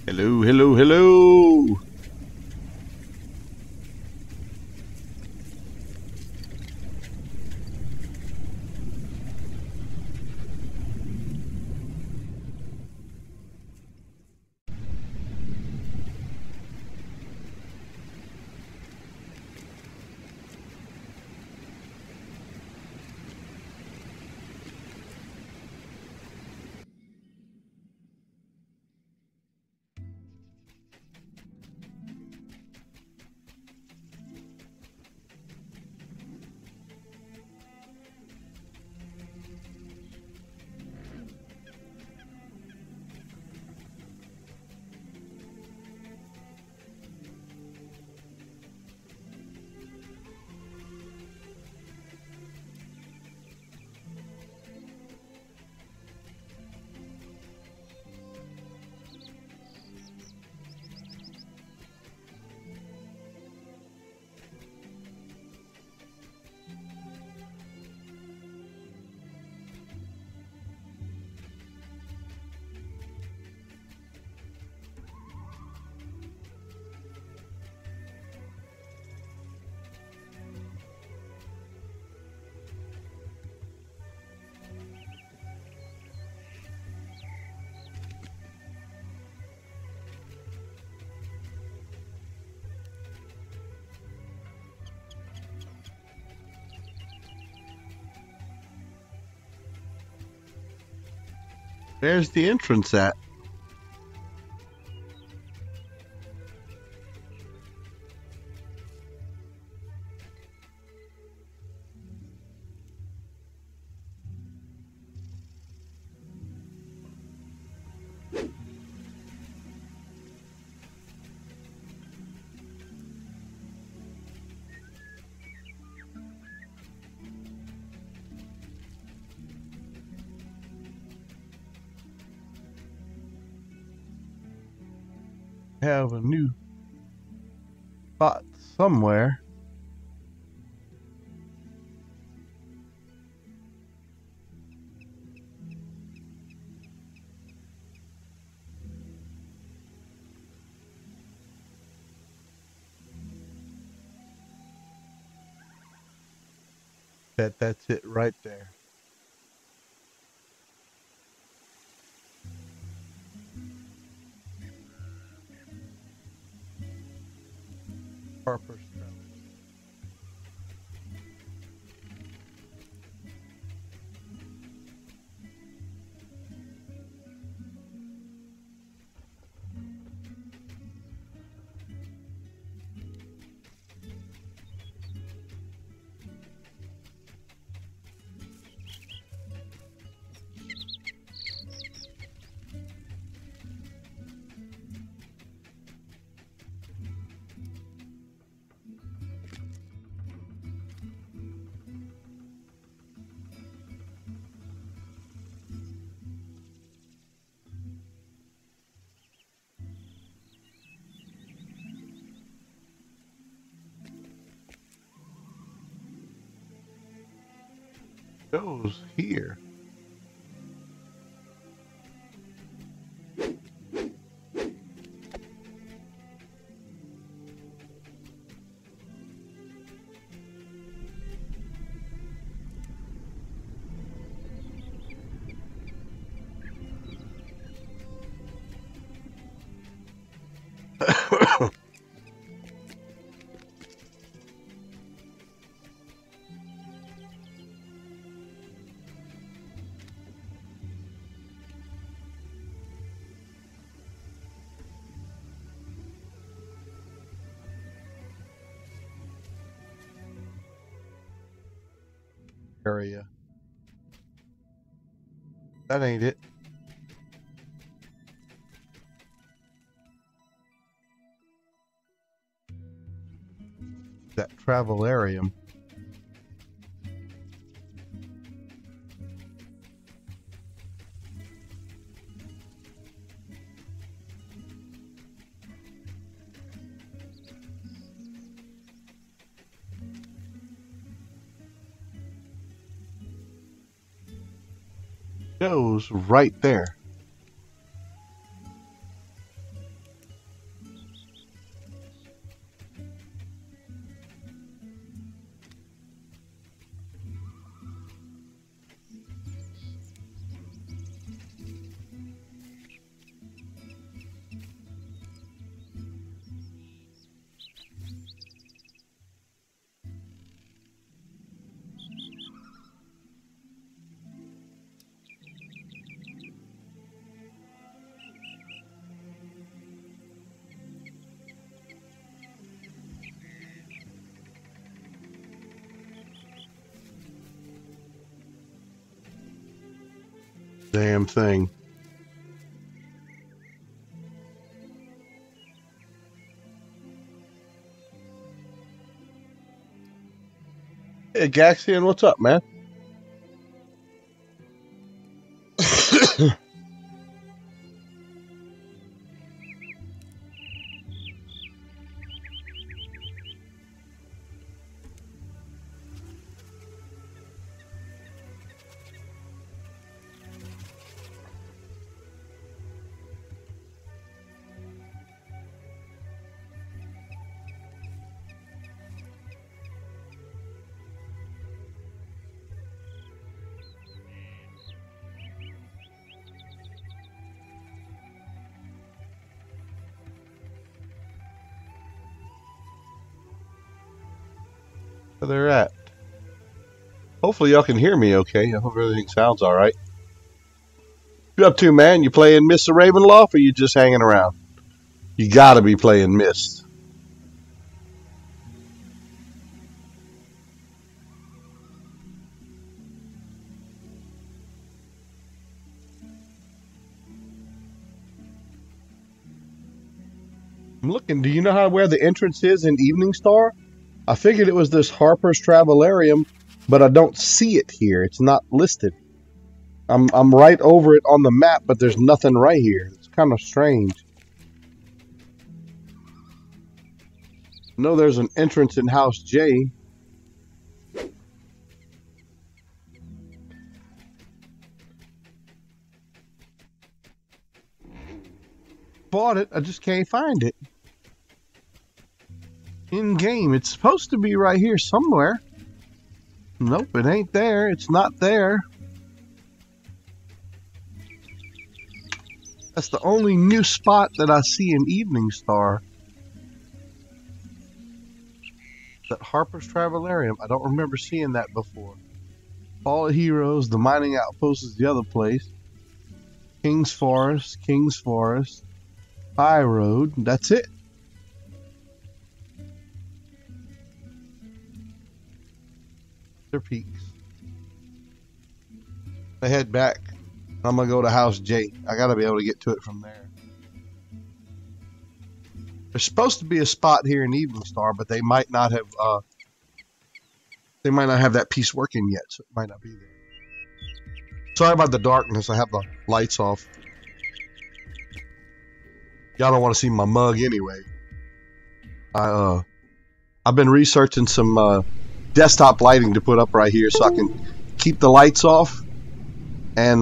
Hello, hello, hello! There's the entrance at. Have a new spot somewhere. That's it right there. Harper's Trail. Goes here. Area. That ain't it. That travelarium. Goes right there. Damn thing. Hey, Gaxian, what's up, man? Where they're at. Hopefully y'all can hear me okay. I hope everything sounds alright. What you up to, man? You playing Mr. Ravenloft or you just hanging around? You gotta be playing Mist. I'm looking. Do you know where the entrance is in Evening Star? I figured it was this Harper's Travelarium, but I don't see it here. It's not listed. I'm right over it on the map, but there's nothing right here. It's kind of strange. I know there's an entrance in House J. Bought it. I just can't find it. In game, it's supposed to be right here somewhere. Nope, it ain't there. It's not there. That's the only new spot that I see in Evening Star. That Harper's Travelarium. I don't remember seeing that before. Fall of Heroes, the mining outpost is the other place. King's Forest, High Road. That's it. They're peaks. I head back. I'm gonna go to House J. I gotta be able to get to it from there. There's supposed to be a spot here in Evening Star, but they might not have. They might not have that piece working yet, so it might not be there. Sorry about the darkness. I have the lights off. Y'all don't want to see my mug anyway. I've been researching some desktop lighting to put up right here so I can keep the lights off and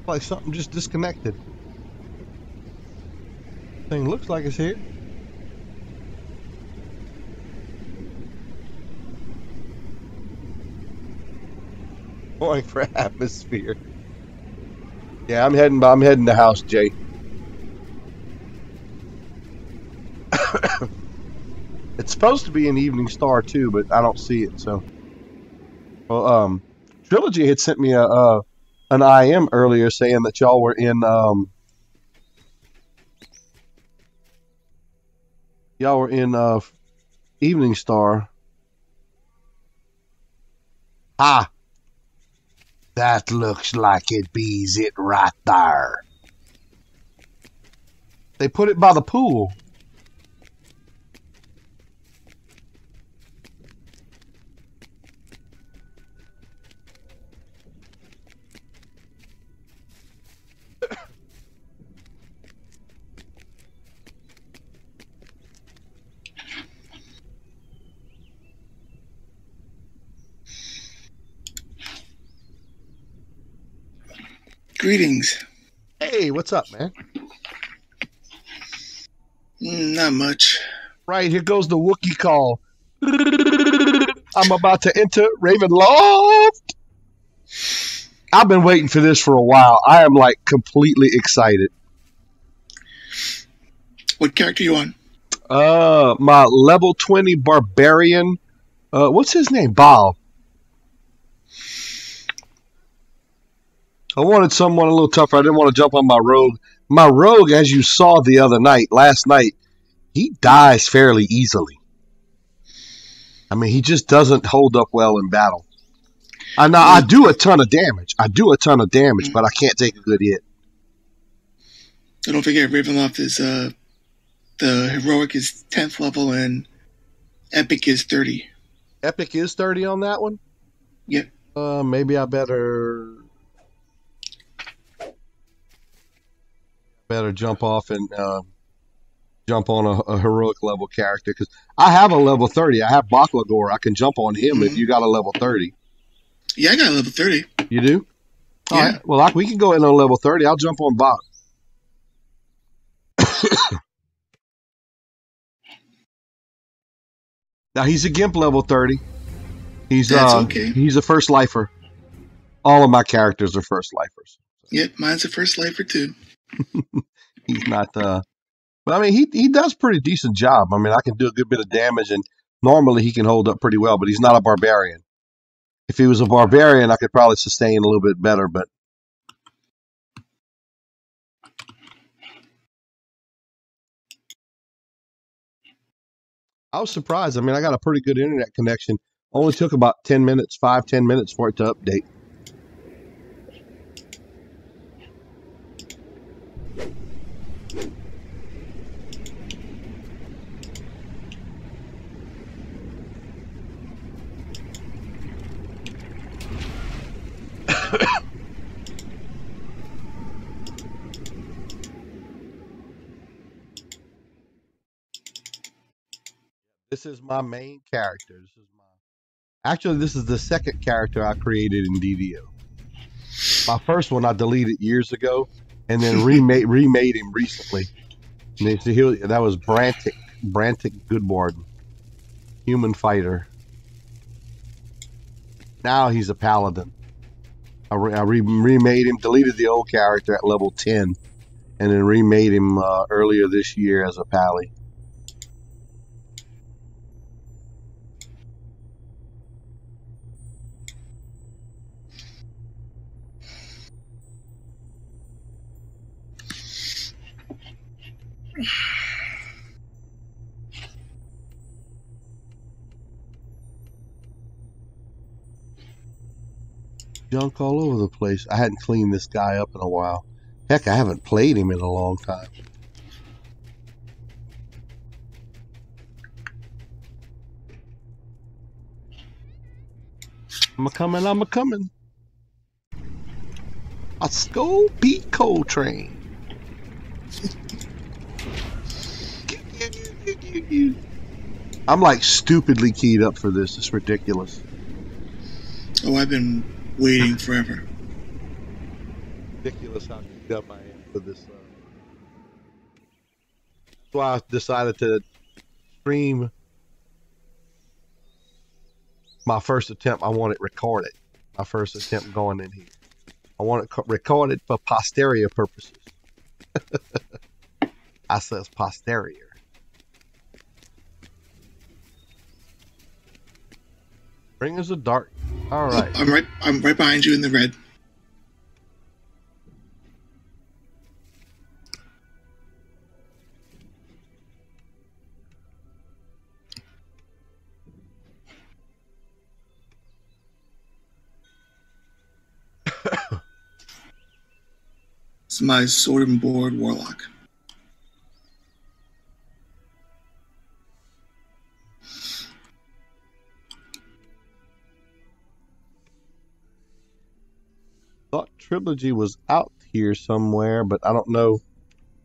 like something just disconnected. Thing looks like it's here. Going for atmosphere. Yeah, I'm heading to House J. It's supposed to be an Evening Star too, but I don't see it. So, well, Trilogy had sent me an IM earlier saying that y'all were in Evening Star. Ah, that looks like it bees it right there. They put it by the pool. Greetings. Hey, what's up, man? Not much. Right, here goes the Wookiee call. I'm about to enter Ravenloft. I've been waiting for this for a while. I am like completely excited. What character you on? My level 20 barbarian. What's his name? Baal. I wanted someone a little tougher. I didn't want to jump on my rogue. My rogue, as you saw the other night, last night, he dies fairly easily. I mean, he just doesn't hold up well in battle. I do a ton of damage. But I can't take a good hit. So don't forget, Ravenloft is the heroic is 10th level and epic is 30. Epic is 30 on that one? Yep. Maybe I better jump off and jump on a heroic level character, because I have a level 30. I have Bachlagore. I can jump on him if you got a level 30. Yeah, I got a level 30. You do? Yeah. All right. Well, we can go in on level 30. I'll jump on Bach. Now he's a Gimp level 30. That's okay. He's a first lifer. All of my characters are first lifers. Yep, mine's a first lifer too. He's not but I mean he does pretty decent job. I mean, I can do a good bit of damage, and normally he can hold up pretty well, but he's not a barbarian. If he was a barbarian, I could probably sustain a little bit better, but I was surprised. I mean, I got a pretty good internet connection. Only took about 10 minutes, 5-10 minutes for it to update. This is my main character. This is the second character I created in DDO. My first one I deleted years ago, and then remade him recently. And that was Brantic Goodwarden, human fighter. Now he's a paladin. I remade him, deleted the old character at level 10, and then remade him earlier this year as a pally. Junk all over the place. I hadn't cleaned this guy up in a while. Heck, I haven't played him in a long time. I'm a coming. Let's go beat Coltrane. I'm like stupidly keyed up for this. It's ridiculous. Oh, I've been waiting forever. Ridiculous how keyed up I am for this. That's why I decided to stream my first attempt. I want it recorded. My first attempt going in here. I want it recorded for posterior purposes. I says posterior. Bring us a dark. All right. Oh, I'm right behind you in the red. It's my sword and board warlock. Thought Trilogy was out here somewhere, but I don't know.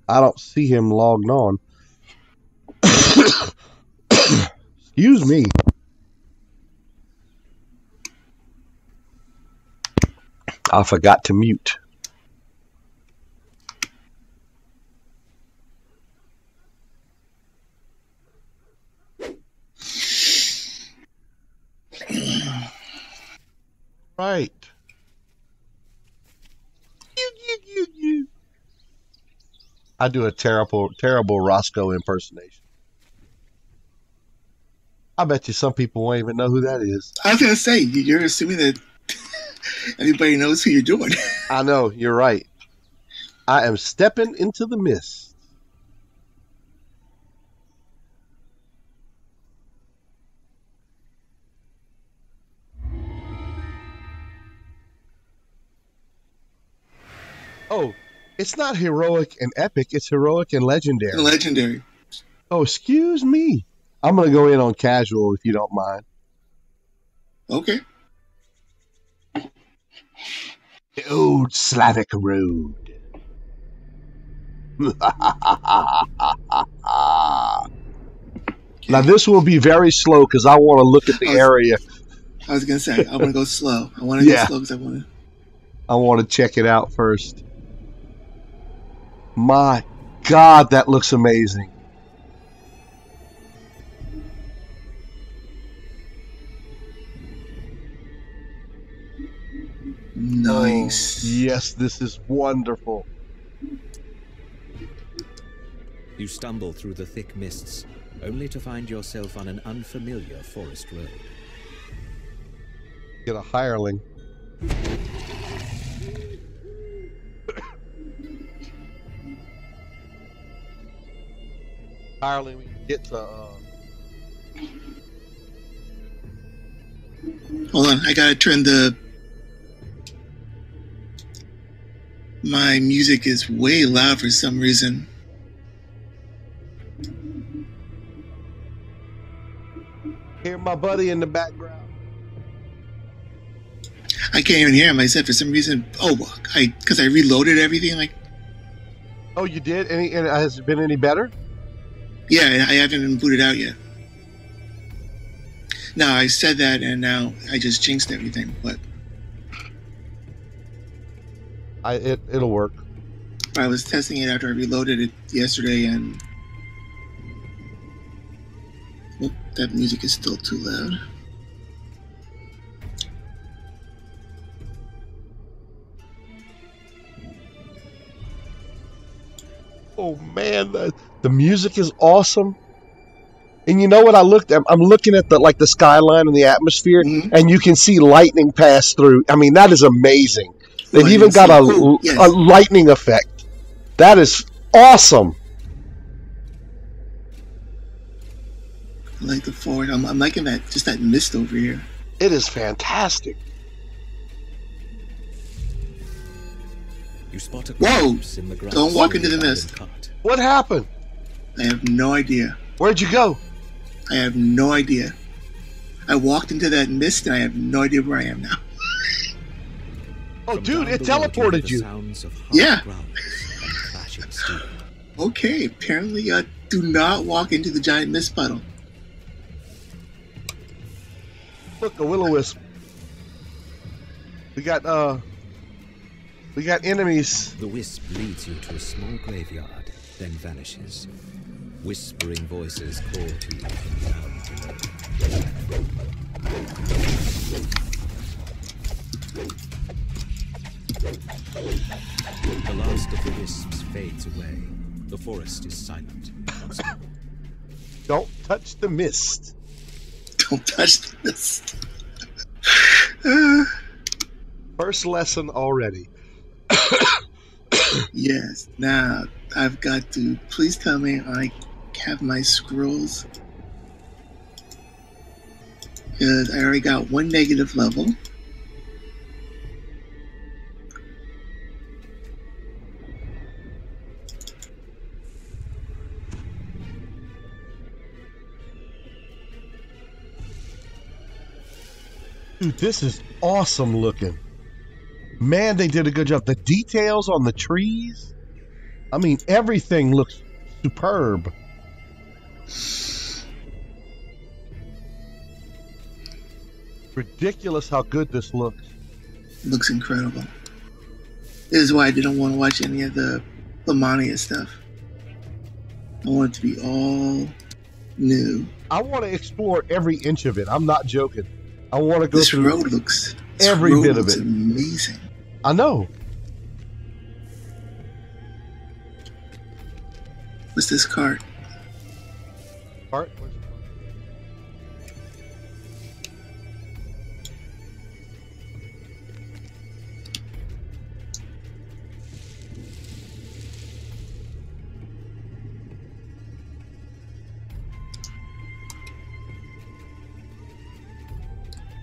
I don't see him logged on. Excuse me. I forgot to mute. Right. I do a terrible Roscoe impersonation. I bet you some people won't even know who that is. I was gonna say, you're assuming that everybody knows who you're doing. I know, you're right. I am stepping into the mist. It's not heroic and epic. It's heroic and legendary. And legendary. Oh, excuse me. I'm going to go in on casual if you don't mind. Okay. The old Slavic road. Now this will be very slow because I want to look at the area. I was going to say, I want to go slow. I want to go slow because I want to check it out first. My God, that looks amazing. Nice. Oh, yes, this is wonderful. You stumble through the thick mists, only to find yourself on an unfamiliar forest road. Get a hireling. Hireling, we get to. Hold on, I gotta turn my music is way loud for some reason. Hear my buddy in the background. I can't even hear him. I said for some reason, because I reloaded everything. Oh, you did? And has it been any better? Yeah, I haven't been booted out yet. No, I said that, and now I just jinxed everything. But it'll work. I was testing it after I reloaded it yesterday, and that music is still too loud. Oh man, the music is awesome. And you know what I'm looking at the skyline and the atmosphere, and you can see lightning pass through. I mean, that is amazing. They've even got a lightning effect. That is awesome. I like the forward. I'm liking that mist over here. It is fantastic. You spot a corpse in the grass. Don't walk into the mist. What happened? I have no idea. Where'd you go? I have no idea. I walked into that mist and I have no idea where I am now. Oh, dude, it teleported you. Yeah. Okay, apparently do not walk into the giant mist puddle. Look, a will-o-wisp. We got enemies. The wisp leads you to a small graveyard, then vanishes. Whispering voices call to you from down below. The last of the wisps fades away. The forest is silent. Don't touch the mist. Don't touch the mist. First lesson already. Yes. Now I've got to. Please tell me I have my scrolls. Because I already got one negative level. Dude, this is awesome looking. Man, they did a good job. The details on the trees. I mean, everything looks superb. Ridiculous how good this looks. Looks incredible. This is why I didn't want to watch any of the Lamania stuff. I want it to be all new. I want to explore every inch of it. I'm not joking. I want to go this through road looks every bit of it. Amazing. I know. What's this cart? Cart?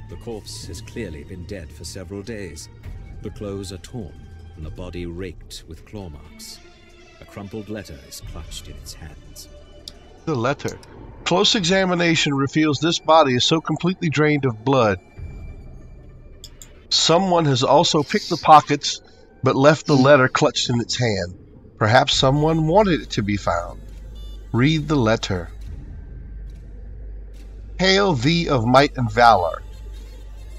The corpse has clearly been dead for several days. The clothes are torn, and the body raked with claw marks. A crumpled letter is clutched in its hands. The letter. Close examination reveals this body is so completely drained of blood. Someone has also picked the pockets, but left the letter clutched in its hand. Perhaps someone wanted it to be found. Read the letter. Hail thee of might and valor.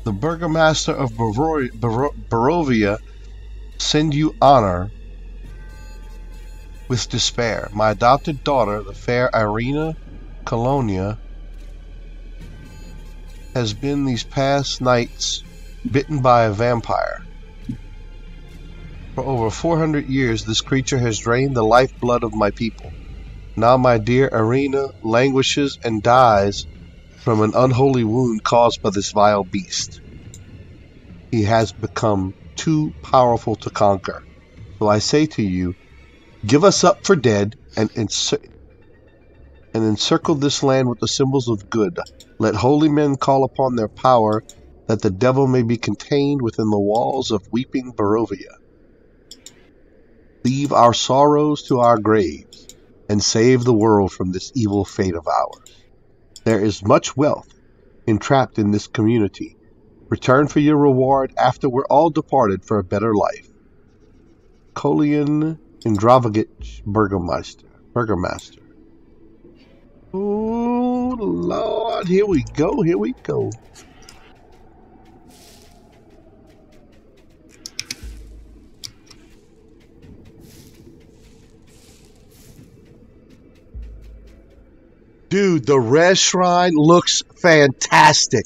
The burgomaster of Barovia send you honor with despair. My adopted daughter, the fair Irina Colonia, has been these past nights bitten by a vampire. For over 400 years, this creature has drained the lifeblood of my people. Now my dear Irina languishes and dies from an unholy wound caused by this vile beast. He has become too powerful to conquer. So I say to you, give us up for dead and encircle this land with the symbols of good. Let holy men call upon their power, that the devil may be contained within the walls of weeping Barovia. Leave our sorrows to our graves, and save the world from this evil fate of ours. There is much wealth entrapped in this community. Return for your reward after we're all departed for a better life. Kolian Indravagich Burgomaster. Oh, Lord, here we go, here we go. Dude, the res shrine looks fantastic.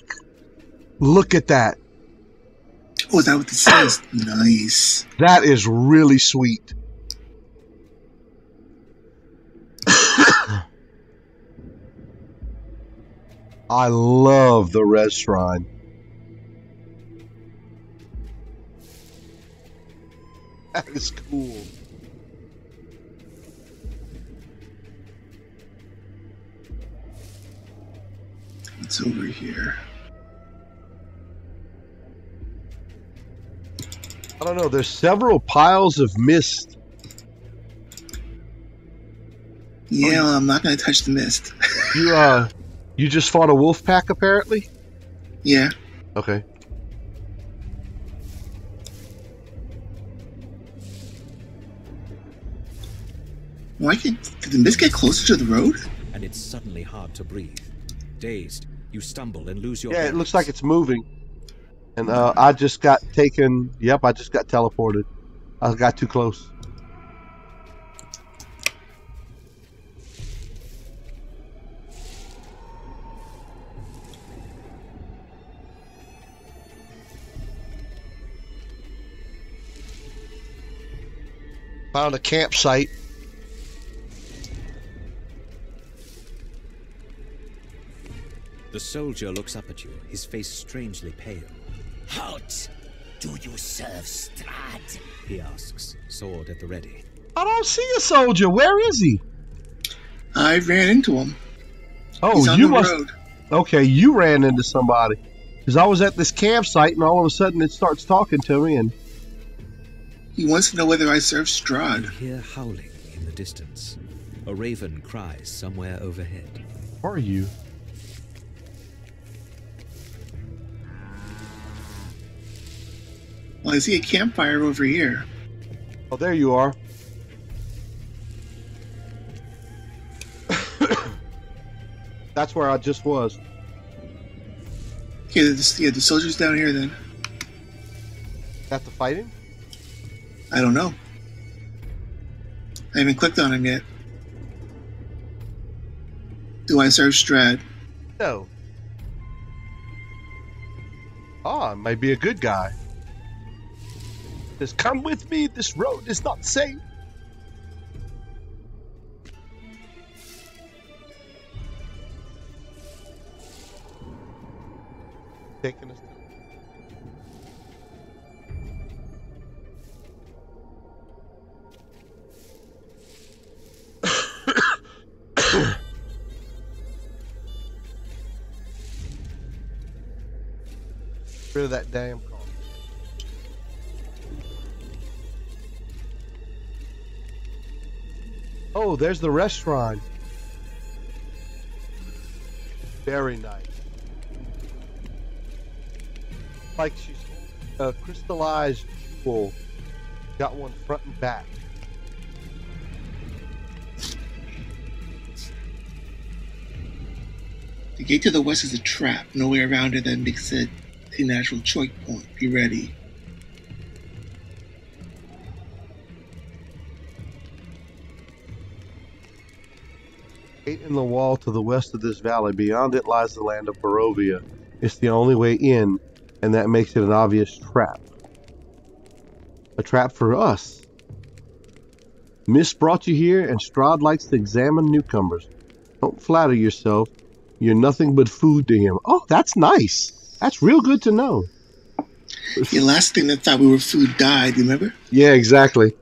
Look at that. Oh, is that what it says? Nice. That is really sweet. I love the res shrine. That is cool. It's over here. I don't know. There's several piles of mist. Yeah, well, I'm not going to touch the mist. You just fought a wolf pack, apparently? Yeah. Okay. Did the mist get closer to the road? And it's suddenly hard to breathe. Dazed, you stumble and lose your Yeah, balance. it looks like it's moving. And I just got taken. Yep, I just got teleported. I got too close. Found a campsite. The soldier looks up at you, his face strangely pale. Halt! Do you serve Strahd? He asks, sword at the ready. I don't see a soldier. Where is he? I ran into him. Oh, He's on you the must. road. Okay, you ran into somebody. Because I was at this campsite, and all of a sudden it starts talking to me, and He wants to know whether I serve You Strahd. hear howling in the distance. A raven cries somewhere overhead. where are you? Well, I see a campfire over here. Oh, there you are. That's where I just was. Okay, the soldier's down here then. Got the fighting? I don't know. I haven't clicked on him yet. Do I serve Strahd? No. Ah, might be a good guy. Just come with me. This road is not safe. Taking us. Rid of that damn car. Oh, there's the restaurant. Very nice. Like she's a crystallized jewel. Got one front and back. The gate to the west is a trap. No way around it that makes it a natural choke point. Be ready. Gate in the wall to the west of this valley. Beyond it lies the land of Barovia. It's the only way in, and that makes it an obvious trap. A trap for us. Mist brought you here, and Strahd likes to examine newcomers. Don't flatter yourself. You're nothing but food to him. Oh, that's nice. That's real good to know. The last thing that thought we were food died, remember? Yeah, exactly.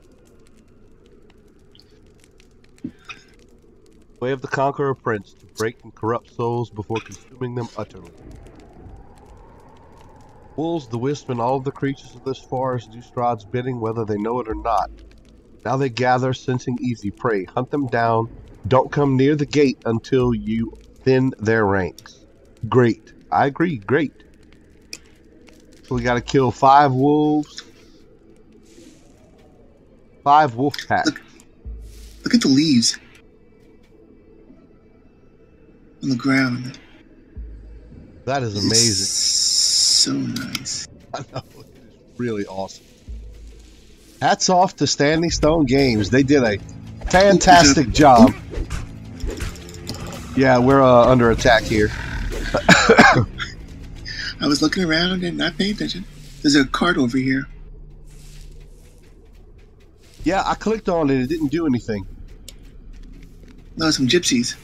Way of the Conqueror Prince, to break and corrupt souls before consuming them utterly. Wolves, the wisp, and all of the creatures of this forest do Strahd's bidding whether they know it or not. Now they gather, sensing easy prey. Hunt them down. Don't come near the gate until you thin their ranks. Great. I agree, great. So we gotta kill 5 wolves. 5 wolf packs. Look at the leaves on the ground. That is amazing. So nice. I know, it is really awesome. Hats off to Standing Stone Games. They did a fantastic job. Yeah, we're under attack here. I was looking around and not paying attention. There's a cart over here. Yeah, I clicked on it. It didn't do anything. No, some gypsies.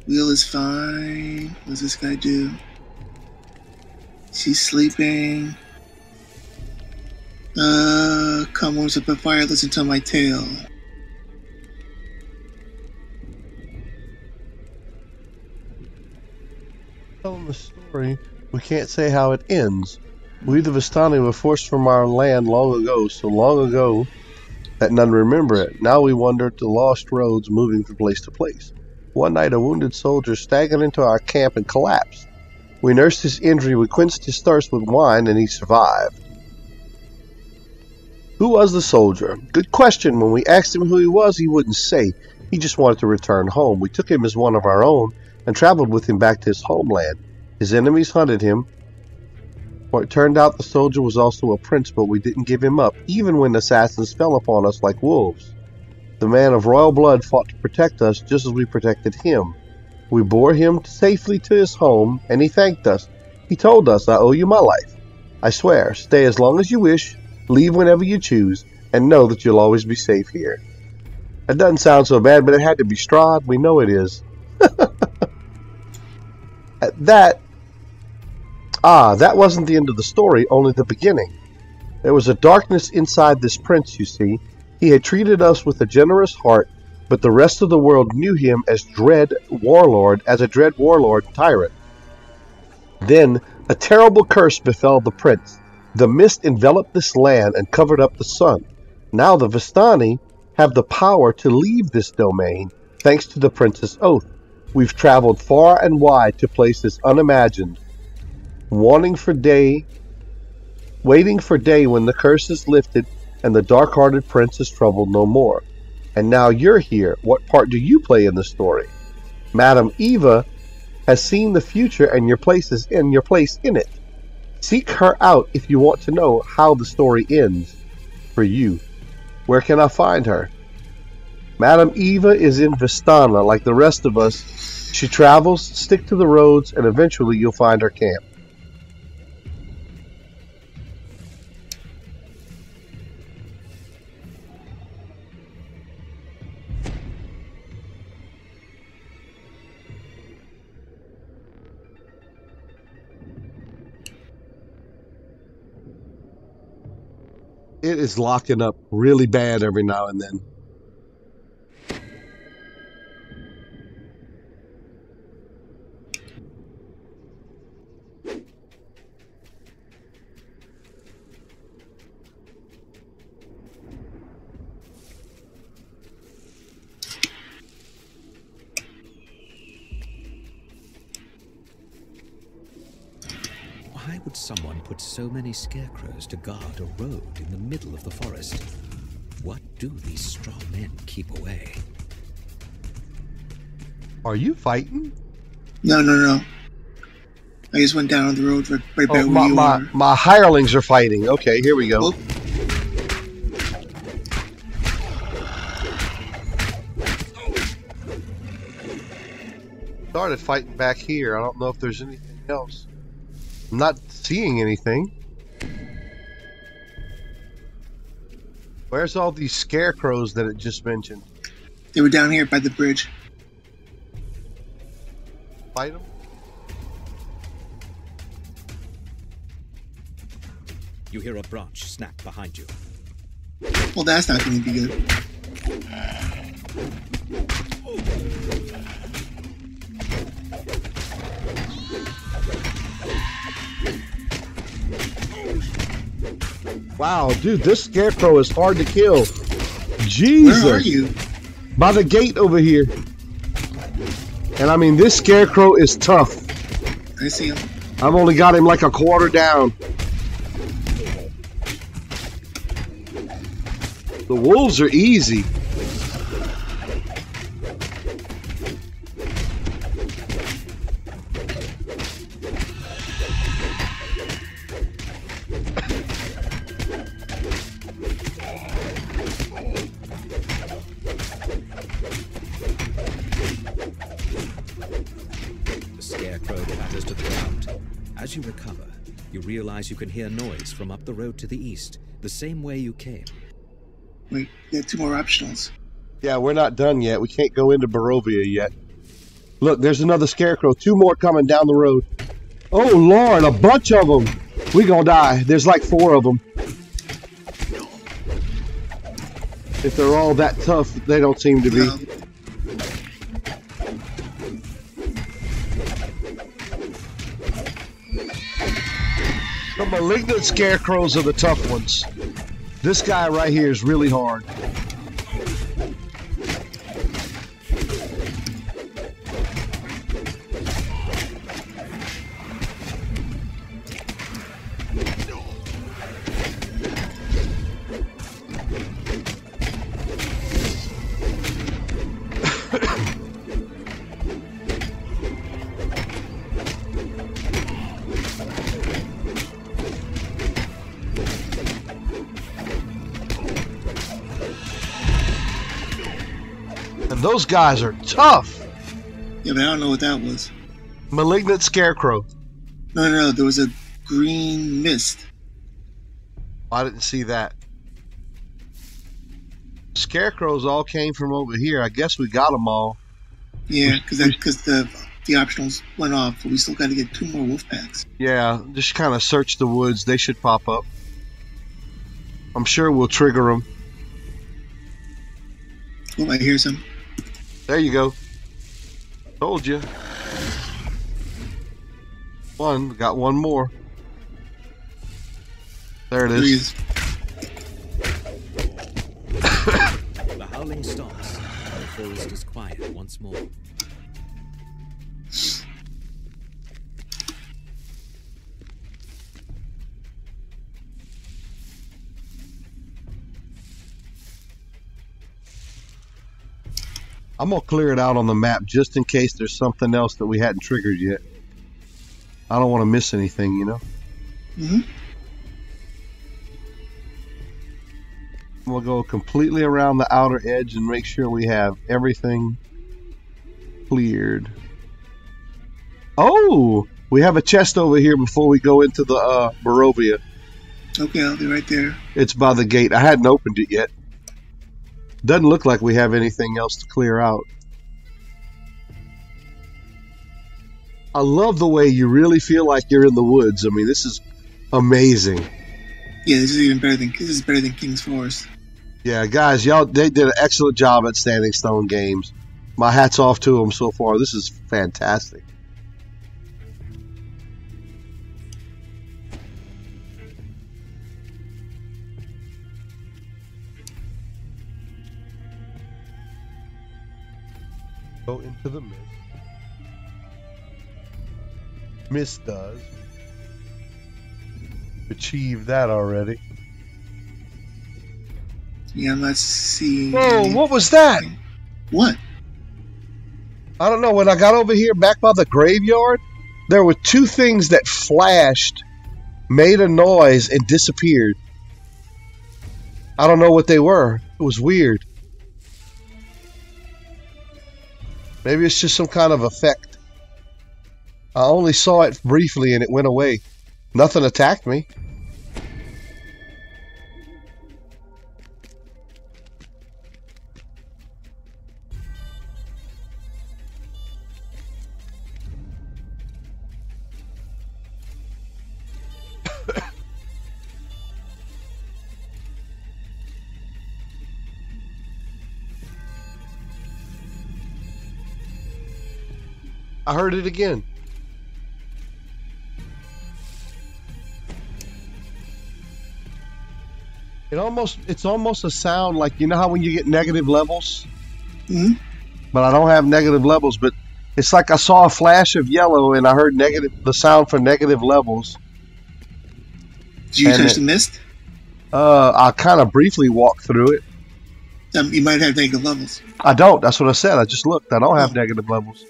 Wheel is fine. What does this guy do? She's sleeping. Come warms up a fire, listen to my tale. Telling the story, we can't say how it ends. We the Vistani were forced from our land long ago, so long ago that none remember it. Now we wander the lost roads, moving from place to place. One night a wounded soldier staggered into our camp and collapsed. We nursed his injury, we quenched his thirst with wine, and he survived. Who was the soldier? Good question. When we asked him who he was, he wouldn't say. He just wanted to return home. We took him as one of our own and traveled with him back to his homeland. His enemies hunted him. For it turned out the soldier was also a prince, but we didn't give him up, even when assassins fell upon us like wolves. The man of royal blood fought to protect us just as we protected him. We bore him safely to his home, and he thanked us. He told us, I owe you my life. I swear, stay as long as you wish, leave whenever you choose, and know that you'll always be safe here. That doesn't sound so bad, but it had to be Strahd. We know it is. That wasn't the end of the story, only the beginning. There was a darkness inside this prince, you see. He had treated us with a generous heart, but the rest of the world knew him as a dread warlord tyrant. Then a terrible curse befell the prince. The mist enveloped this land and covered up the sun. Now the Vistani have the power to leave this domain, thanks to the prince's oath. We've traveled far and wide to places unimagined, waiting for day when the curse is lifted and the dark-hearted prince is troubled no more. And now you're here. What part do you play in the story? Madame Eva has seen the future and your place in it. Seek her out if you want to know how the story ends for you. Where can I find her? Madame Eva is in Vistana like the rest of us. She travels, stick to the roads, and eventually you'll find her camp. It is locking up really bad every now and then. Why would someone put so many scarecrows to guard a road in the middle of the forest? What do these straw men keep away? Are you fighting? No, no, no. I just went down on the road right by where you are. My hirelings are fighting. Okay, here we go. Whoop. Started fighting back here. I don't know if there's anything else. I'm not seeing anything. Where's all these scarecrows that it just mentioned? They were down here by the bridge. Fight them? You hear a branch snap behind you. Well, that's not going to be good. Wow, dude, this scarecrow is hard to kill. Jesus. Where are you? By the gate over here. And I mean, this scarecrow is tough. I see him. I've only got him like a quarter down. The wolves are easy. As you recover, you realize you can hear noise from up the road to the east, the same way you came. Wait, we have 2 more optionals. Yeah, we're not done yet. We can't go into Barovia yet. Look, there's another scarecrow. 2 more coming down the road. Oh, Lord, a bunch of them. We gonna die. There's like 4 of them. If they're all that tough, they don't seem to be. No. The malignant scarecrows are the tough ones. This guy right here is really hard. Those guys are tough. Yeah, but I don't know what that was. Malignant scarecrow. No, no, no. There was a green mist. I didn't see that. Scarecrows all came from over here. I guess we got them all. Yeah, because the optionals went off, but we still got to get 2 more wolf packs. Yeah, just kind of search the woods. They should pop up. I'm sure we'll trigger them. Oh, I hear some. There you go. Told you. Got one more. There it is. The howling stops, and the forest is quiet once more. I'm going to clear it out on the map just in case there's something else that we hadn't triggered yet. I don't want to miss anything, you know? Mm-hmm. We'll go completely around the outer edge and make sure we have everything cleared. Oh! We have a chest over here before we go into the Barovia. Okay, I'll be right there. It's by the gate. I hadn't opened it yet. Doesn't look like we have anything else to clear out. I love the way you really feel like you're in the woods. I mean, this is amazing. Yeah, this is better than King's Forest. Yeah, guys, they did an excellent job at Standing Stone Games. My hat's off to them so far. This is fantastic. Go into the mist. Mist does. Achieved that already. Yeah, I'm not seeing. Whoa, what was that? What? I don't know. When I got over here back by the graveyard, there were two things that flashed, made a noise, and disappeared. I don't know what they were. It was weird. Maybe it's just some kind of effect. I only saw it briefly and it went away. Nothing attacked me. I heard it again. It's almost a sound like, you know how when you get negative levels? Mm-hmm. But I don't have negative levels, but it's like I saw a flash of yellow and I heard the sound for negative levels. Did you touch the mist? I kind of briefly walked through it. You might have negative levels. I don't. That's what I said. I just looked. I don't have negative levels.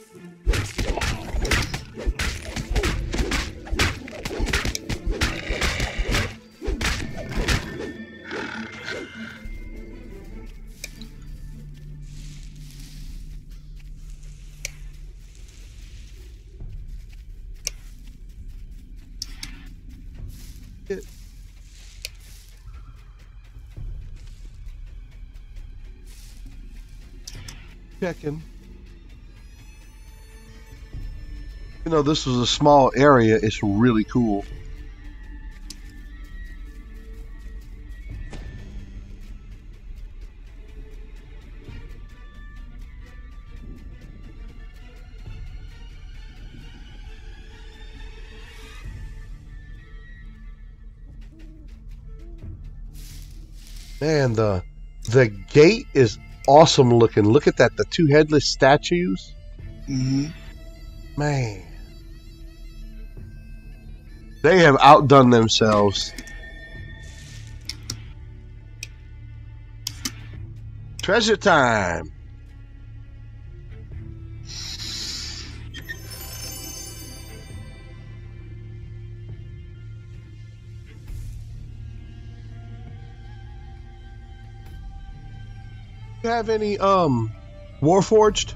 Checking. You know, this was a small area. It's really cool. Man, the gate is awesome looking. Look at that, the two headless statues. Mm-hmm. Man, they have outdone themselves. Treasure time. You have any Warforged?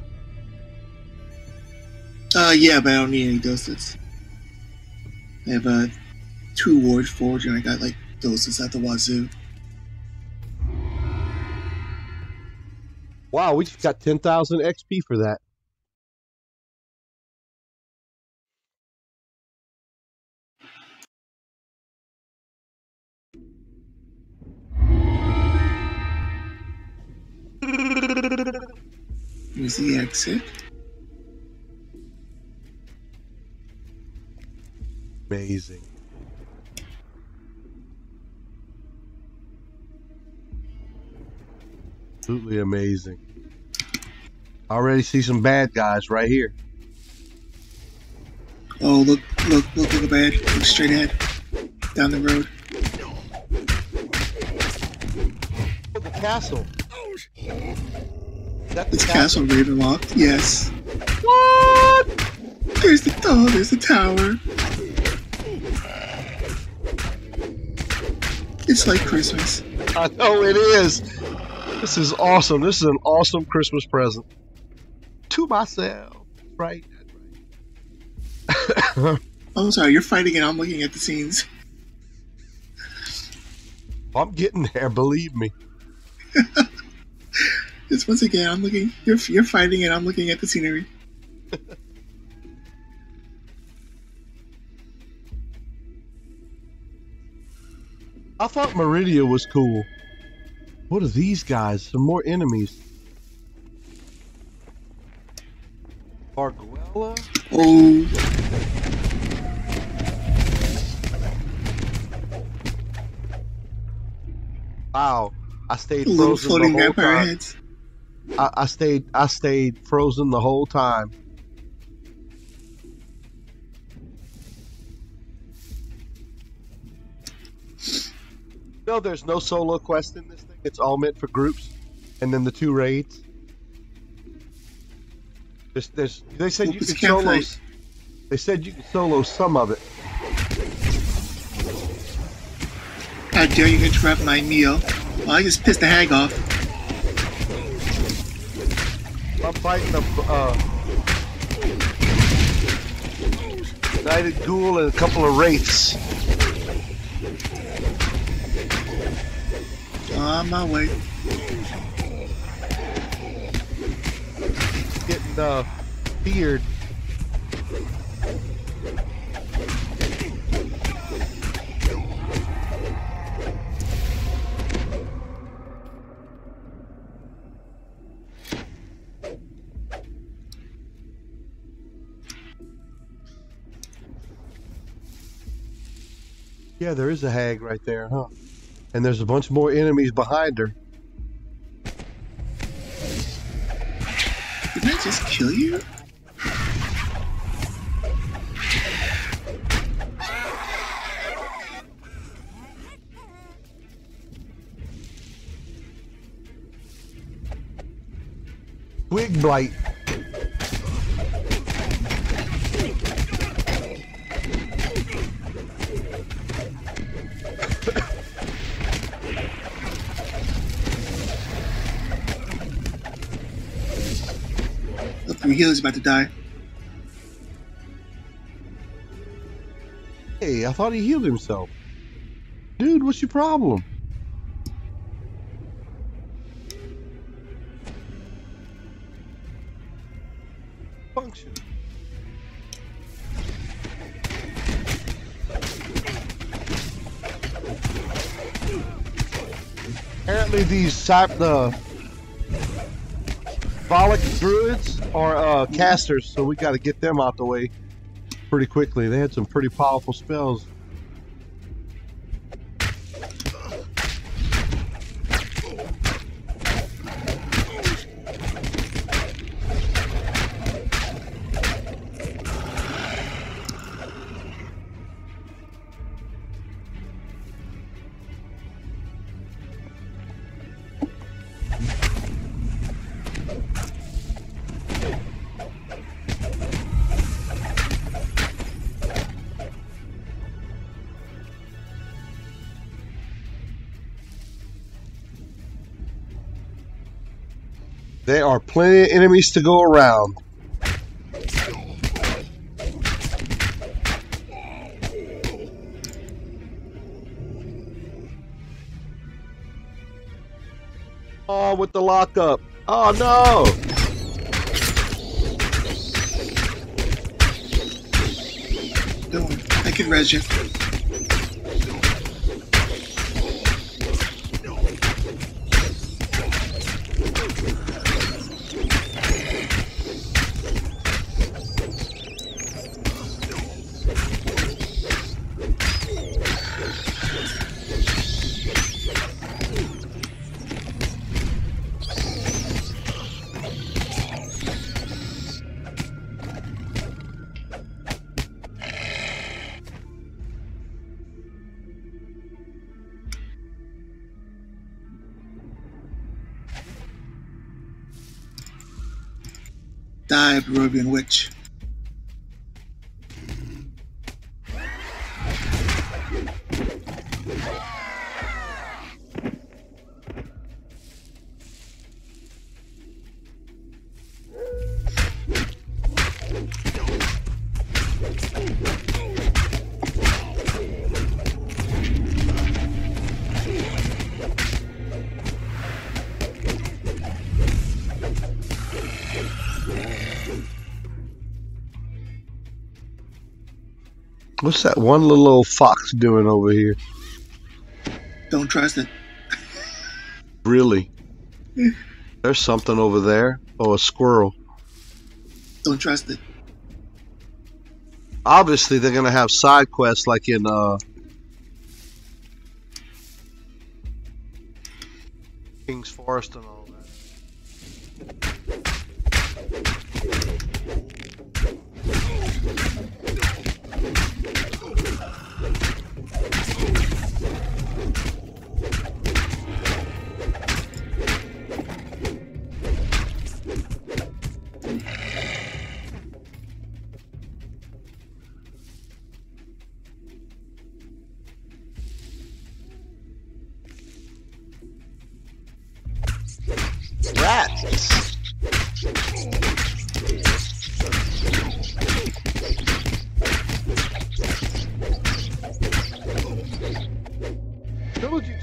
Yeah, but I don't need any doses. I have 2 Warforged and I got like doses at the wazoo. Wow, we just got 10,000 XP for that. Here's the exit. Amazing. Absolutely amazing. I already see some bad guys right here. Oh, look at the bad. Look straight ahead. Down the road. Oh, the castle. This castle Ravenloft, yes. What? There's the tower. It's like Christmas. I know it is. This is awesome. This is an awesome Christmas present. To myself. Right. Oh, sorry, you're fighting and I'm looking at the scenes. I'm getting there, believe me. Just once again, I'm looking. You're fighting and I'm looking at the scenery. I thought Meridia was cool. What are these guys? Some more enemies. Arguella? Oh. Wow. I stayed Little frozen floating the whole vampire time. heads. I stayed frozen the whole time. No, there's no solo quest in this thing. It's all meant for groups, and then the 2 raids. They said you could solo. They said you could solo some of it. How dare you interrupt my meal? Well, I just pissed the hag off. I'm fighting a United Ghoul and a couple of wraiths. On my way. Getting feared. Yeah, there is a hag right there, huh? And there's a bunch more enemies behind her. Didn't I just kill you? Twig blight. Your healer's about to die. Hey, I thought he healed himself. Dude, what's your problem? Function. Apparently these symbolic druids are casters, so we got to get them out the way pretty quickly. They had some pretty powerful spells. There are plenty of enemies to go around. Oh, with the lockup. Oh, no! Don't worry, I can res you. Die, Barovian Witch. What's that one little old fox doing over here? Don't trust it. Really? There's something over there. Oh, a squirrel. Don't trust it. Obviously, they're going to have side quests like in King's Forest and all that.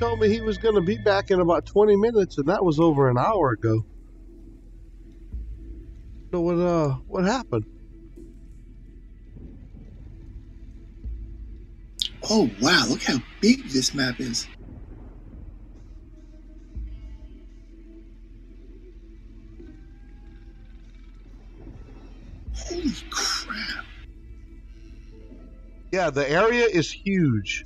told me he was going to be back in about 20 minutes, and that was over an hour ago. So what happened? Oh, wow. Look how big this map is. Holy crap. Yeah, the area is huge.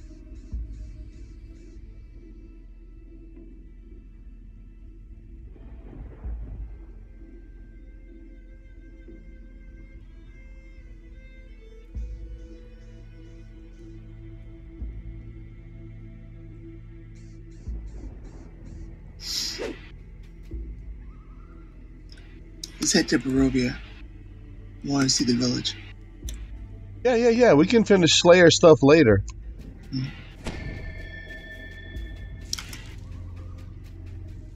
Let's head to Barovia. I want to see the village. Yeah. We can finish Slayer stuff later.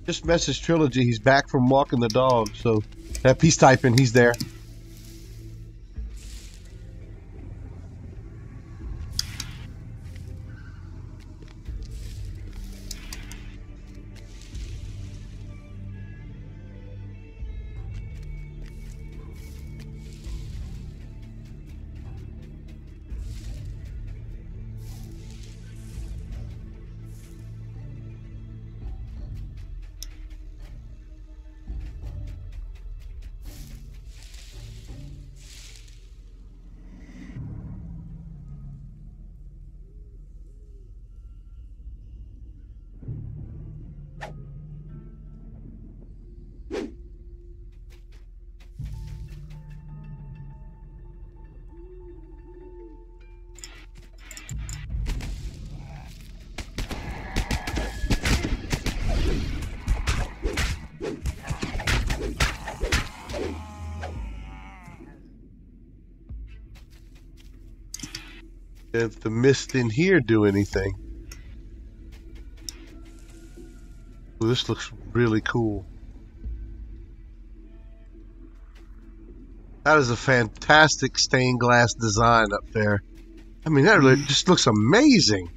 Just message Trilogy. He's back from walking the dog. So if he's typing, he's there. If the mist in here do anything. Well, this looks really cool. That is a fantastic stained glass design up there. I mean, that really just looks amazing.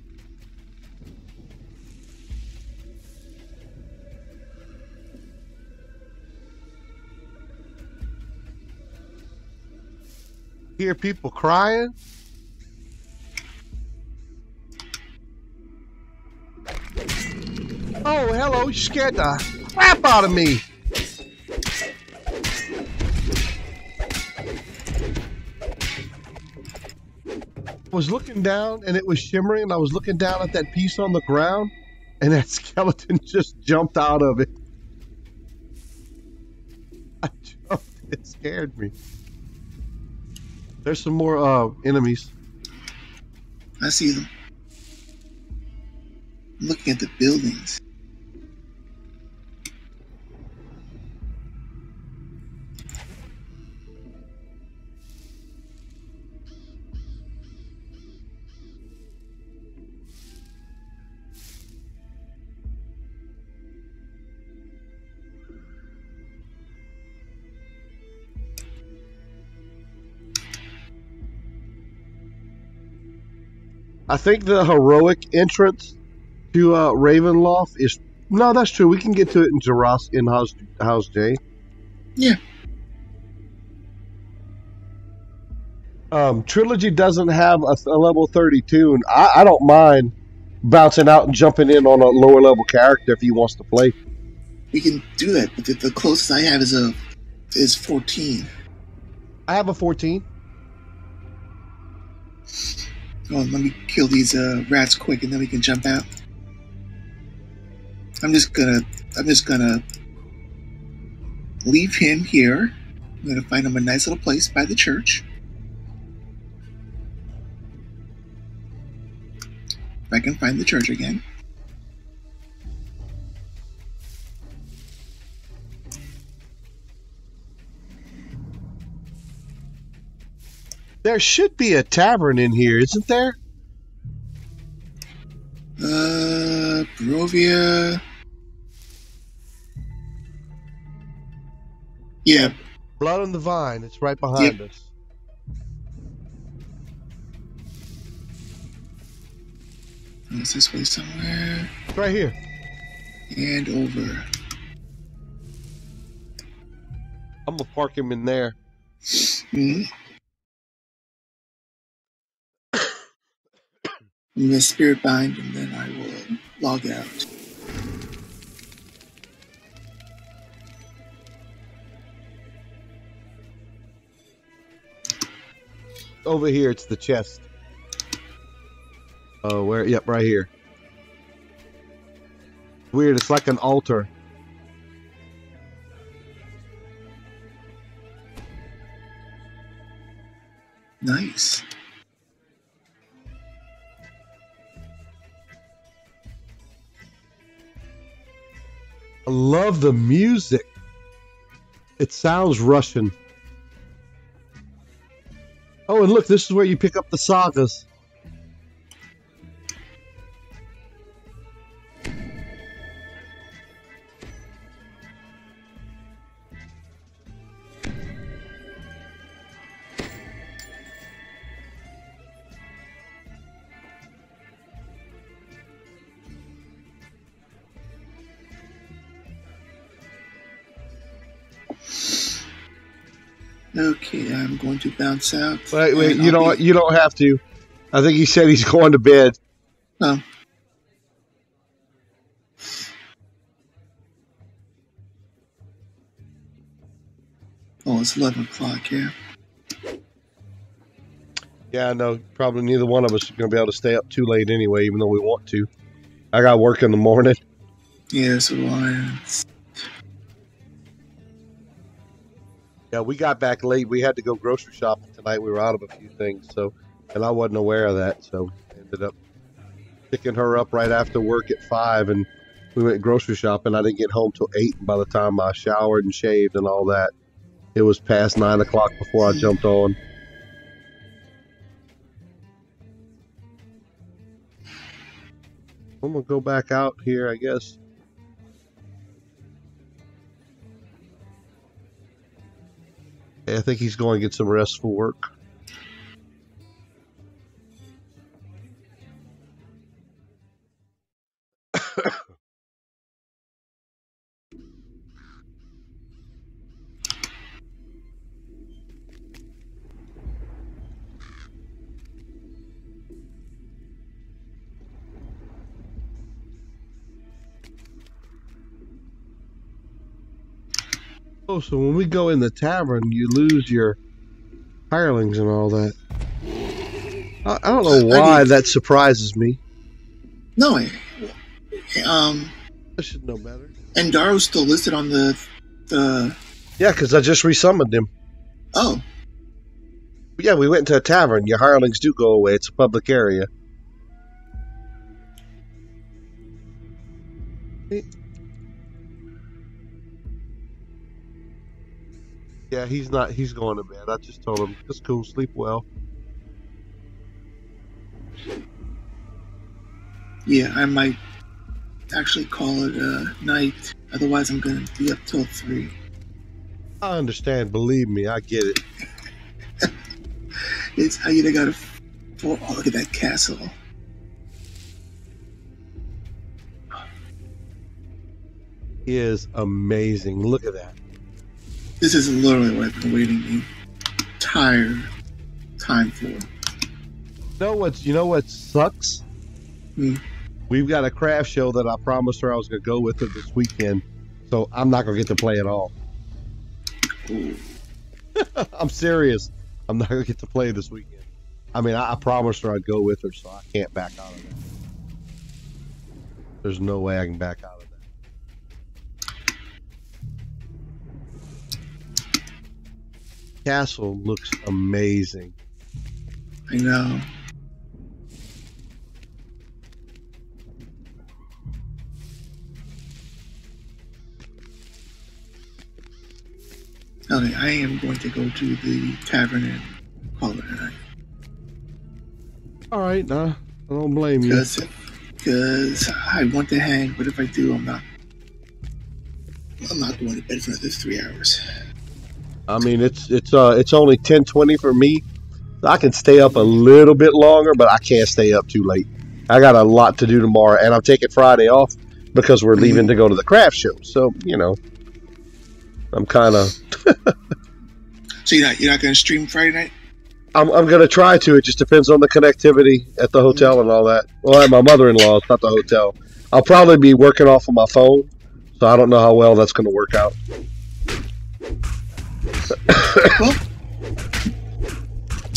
Hear people crying? Oh, hello, you scared the crap out of me. I was looking down and it was shimmering, and I was looking down at that piece on the ground, and that skeleton just jumped out of it. I jumped, it scared me. There's some more enemies. I see them. I'm looking at the buildings. I think the heroic entrance to Ravenloft is... No, that's true. We can get to it in House J. Yeah. Trilogy doesn't have a level 32, and I don't mind bouncing out and jumping in on a lower level character if he wants to play. We can do that, but the closest I have is 14. I have a 14. Oh, let me kill these rats quick, and then we can jump out. I'm just gonna leave him here. I'm gonna find him a nice little place by the church. If I can find the church again. There should be a tavern in here, isn't there? Barovia. Yeah. Blood on the Vine. It's right behind us. It's this way somewhere. It's right here. And over. I'm gonna park him in there. Hmm. I'm gonna spirit bind and then I will log out. Over here, it's the chest. Oh, where? Yep, right here. Weird, it's like an altar. Nice. I love the music. It sounds Russian. Oh, and look, this is where you pick up the sagas. Okay, I'm going to bounce out. Wait, you know what? You don't have to. I think he said he's going to bed. Oh. Oh, it's 11 o'clock, yeah. Yeah, I know. Probably neither one of us is going to be able to stay up too late anyway, even though we want to. I got work in the morning. Yeah, so I... Yeah, we got back late. We had to go grocery shopping tonight. We were out of a few things, and I wasn't aware of that, so I ended up picking her up right after work at 5, and we went grocery shopping. I didn't get home till 8. By the time I showered and shaved and all that, it was past 9 o'clock before I jumped on. I'm gonna go back out here, I guess. I think he's going to get some restful work. Oh, so when we go in the tavern, you lose your hirelings and all that. I don't know why that surprises me. No, I should know better. And Daro's still listed on the... Yeah, because I just resummoned him. Oh. Yeah, we went to a tavern. Your hirelings do go away. It's a public area. Yeah, he's not. He's going to bed. I just told him, it's cool, sleep well. Yeah, I might actually call it a night. Otherwise, I'm going to be up till 3. I understand. Believe me, I get it. It's how you got to... Oh, look at that castle. He is amazing. Look at that. This is literally what I've been waiting the entire time for. You know what sucks? We've got a craft show that I promised her I was going to go with her this weekend, so I'm not going to get to play at all. I'm serious. I'm not going to get to play this weekend. I mean, I promised her I'd go with her, so I can't back out of that. There's no way I can back out of that. Castle looks amazing. I know. Okay, I am going to go to the tavern and call it a night. Alright, I don't blame you. Because I want to hang, but if I do, I'm not going to bed for another 3 hours. I mean, it's only 10:20 for me. I can stay up a little bit longer, but I can't stay up too late. I got a lot to do tomorrow, and I'm taking Friday off because we're leaving to go to the craft show. So, you know, I'm kind of... So you're not going to stream Friday night? I'm going to try to. It just depends on the connectivity at the hotel and all that. Well, at my mother-in-law's, not the hotel. I'll probably be working off of my phone, so I don't know how well that's going to work out. Well,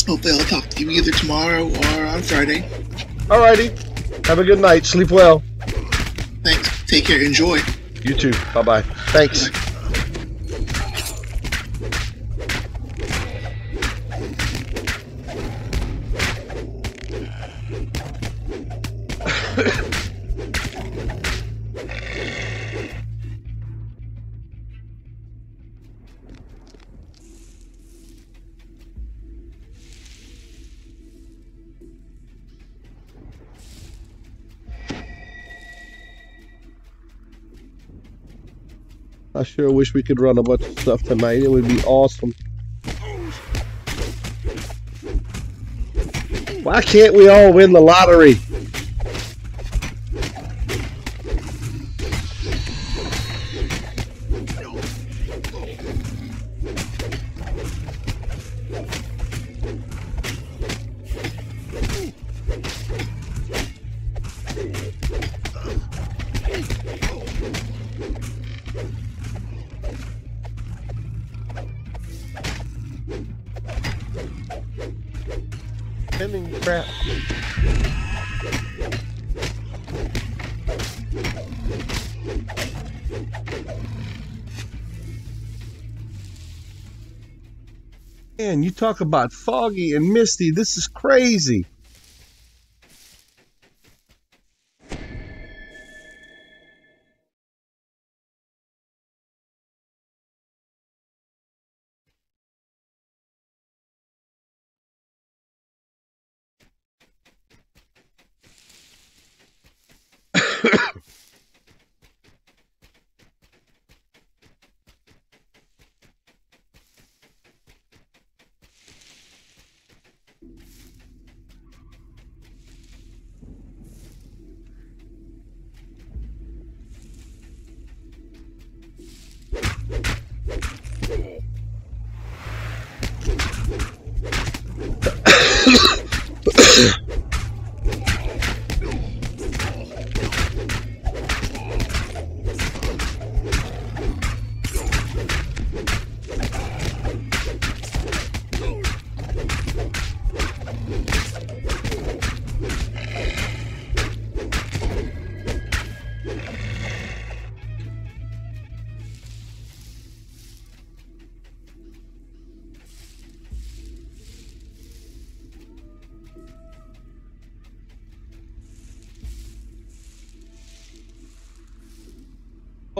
hopefully I'll talk to you either tomorrow or on Friday. Alrighty. Have a good night. Sleep well. Thanks. Take care. Enjoy. You too. Bye-bye. Thanks. Bye. I sure wish we could run a bunch of stuff tonight. It would be awesome. Why can't we all win the lottery? Crap. Man, you talk about foggy and misty. This is crazy.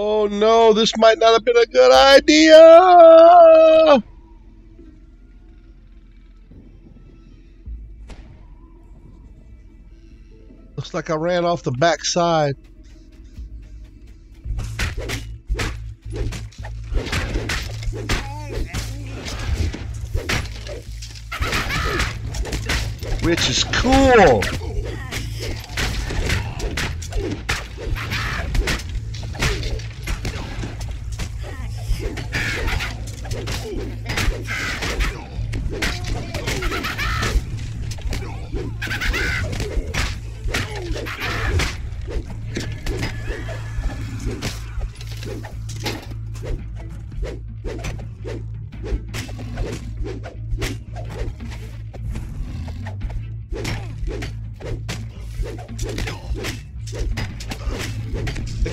Oh no, this might not have been a good idea. Looks like I ran off the back side. Which is cool.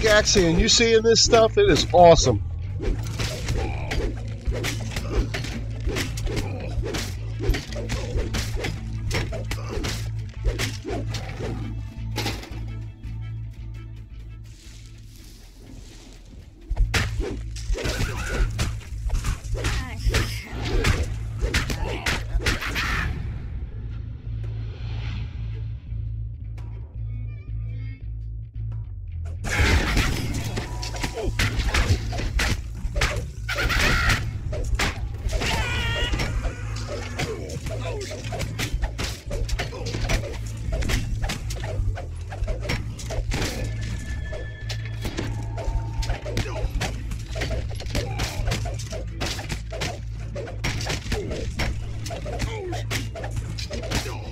Gaxian, you seeing this stuff? It is awesome.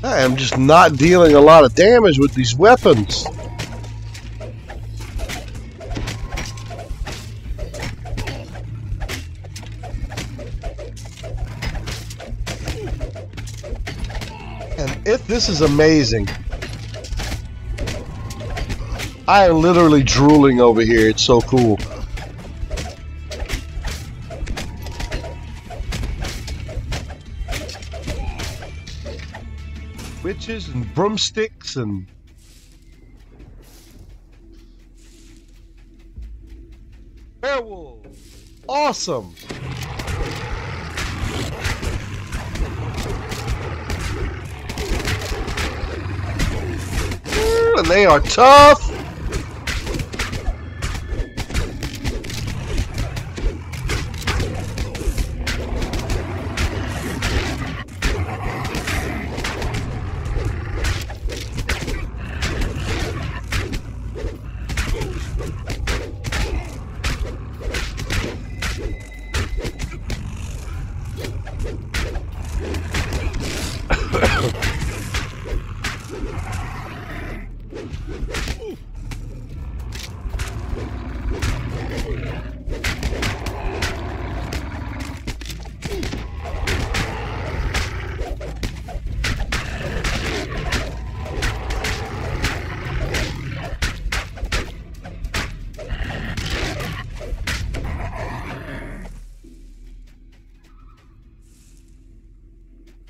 I am just not dealing a lot of damage with these weapons. And this is amazing. I am literally drooling over here. It's so cool. Witches and broomsticks and werewolves. Awesome. And they are tough.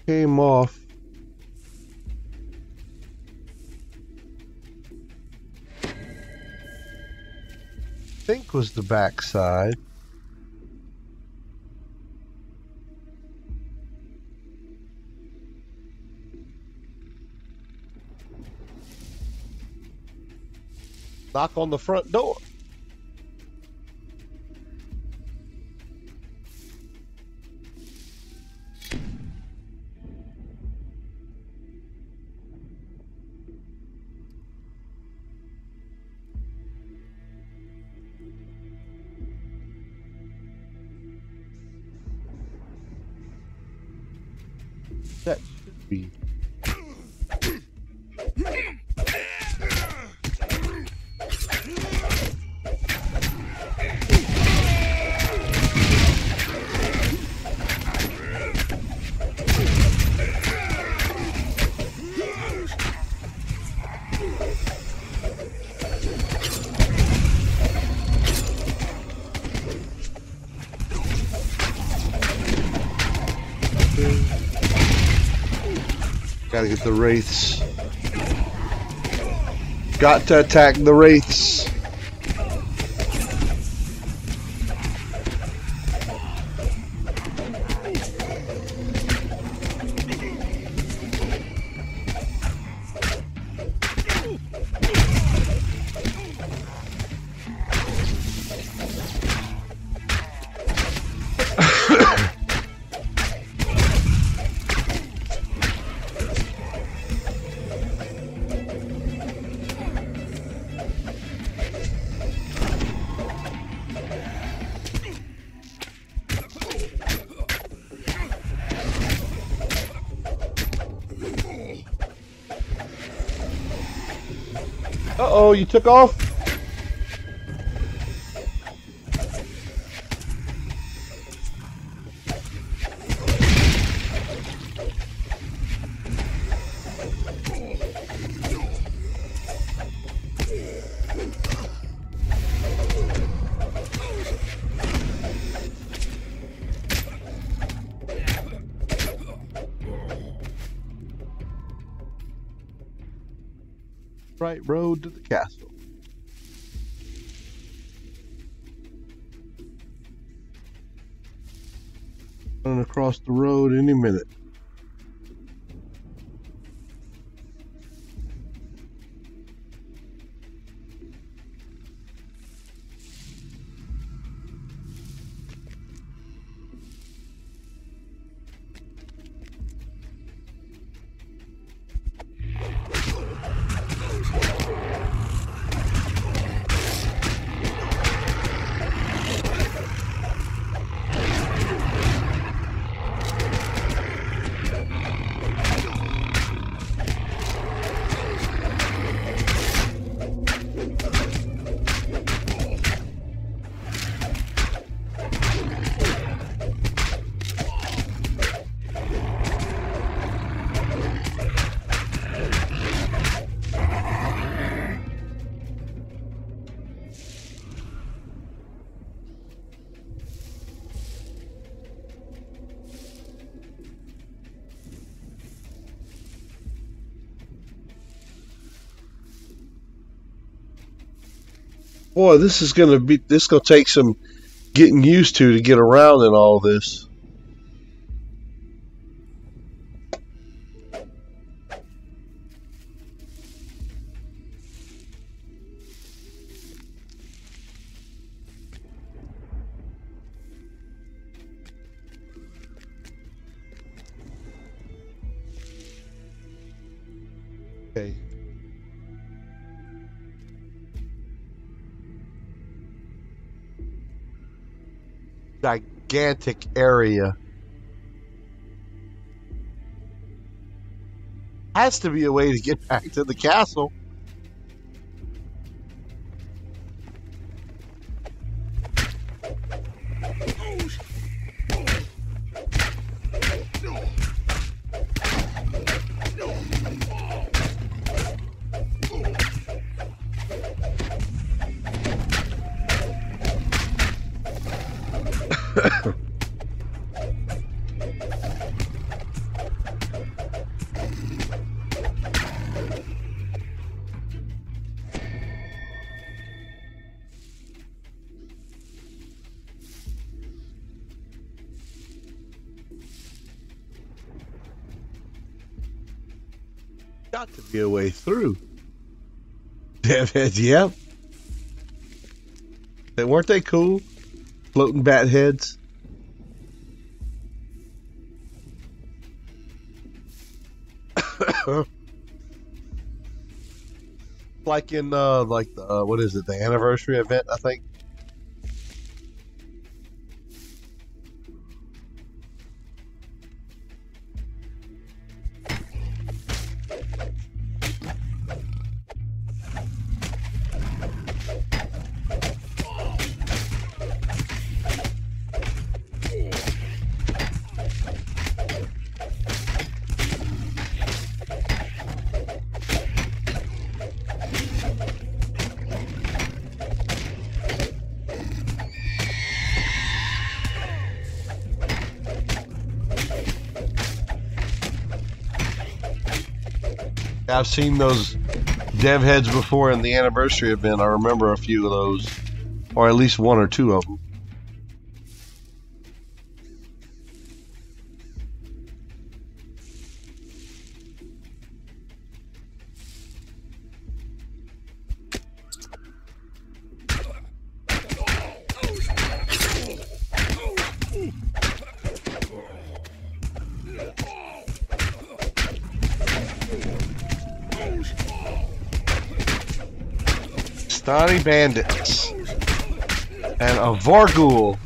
Came off. I think was the back side. Knock on the front door. That should be. Gotta get the wraiths. Got to attack the wraiths. Uh-oh, you took off? Right road to the castle. Running across the road any minute. Boy, this is gonna take some getting used to get around in all this. Okay. Gigantic area. Has to be a way to get back to the castle. Got to be a way through. Dev heads, yep. Weren't they cool? Floating bat heads. Like in what is it? The anniversary event, I think. I've seen those dev heads before in the anniversary event. I remember a few of those, or at least one or two of them. Stani bandits and a Vorgul.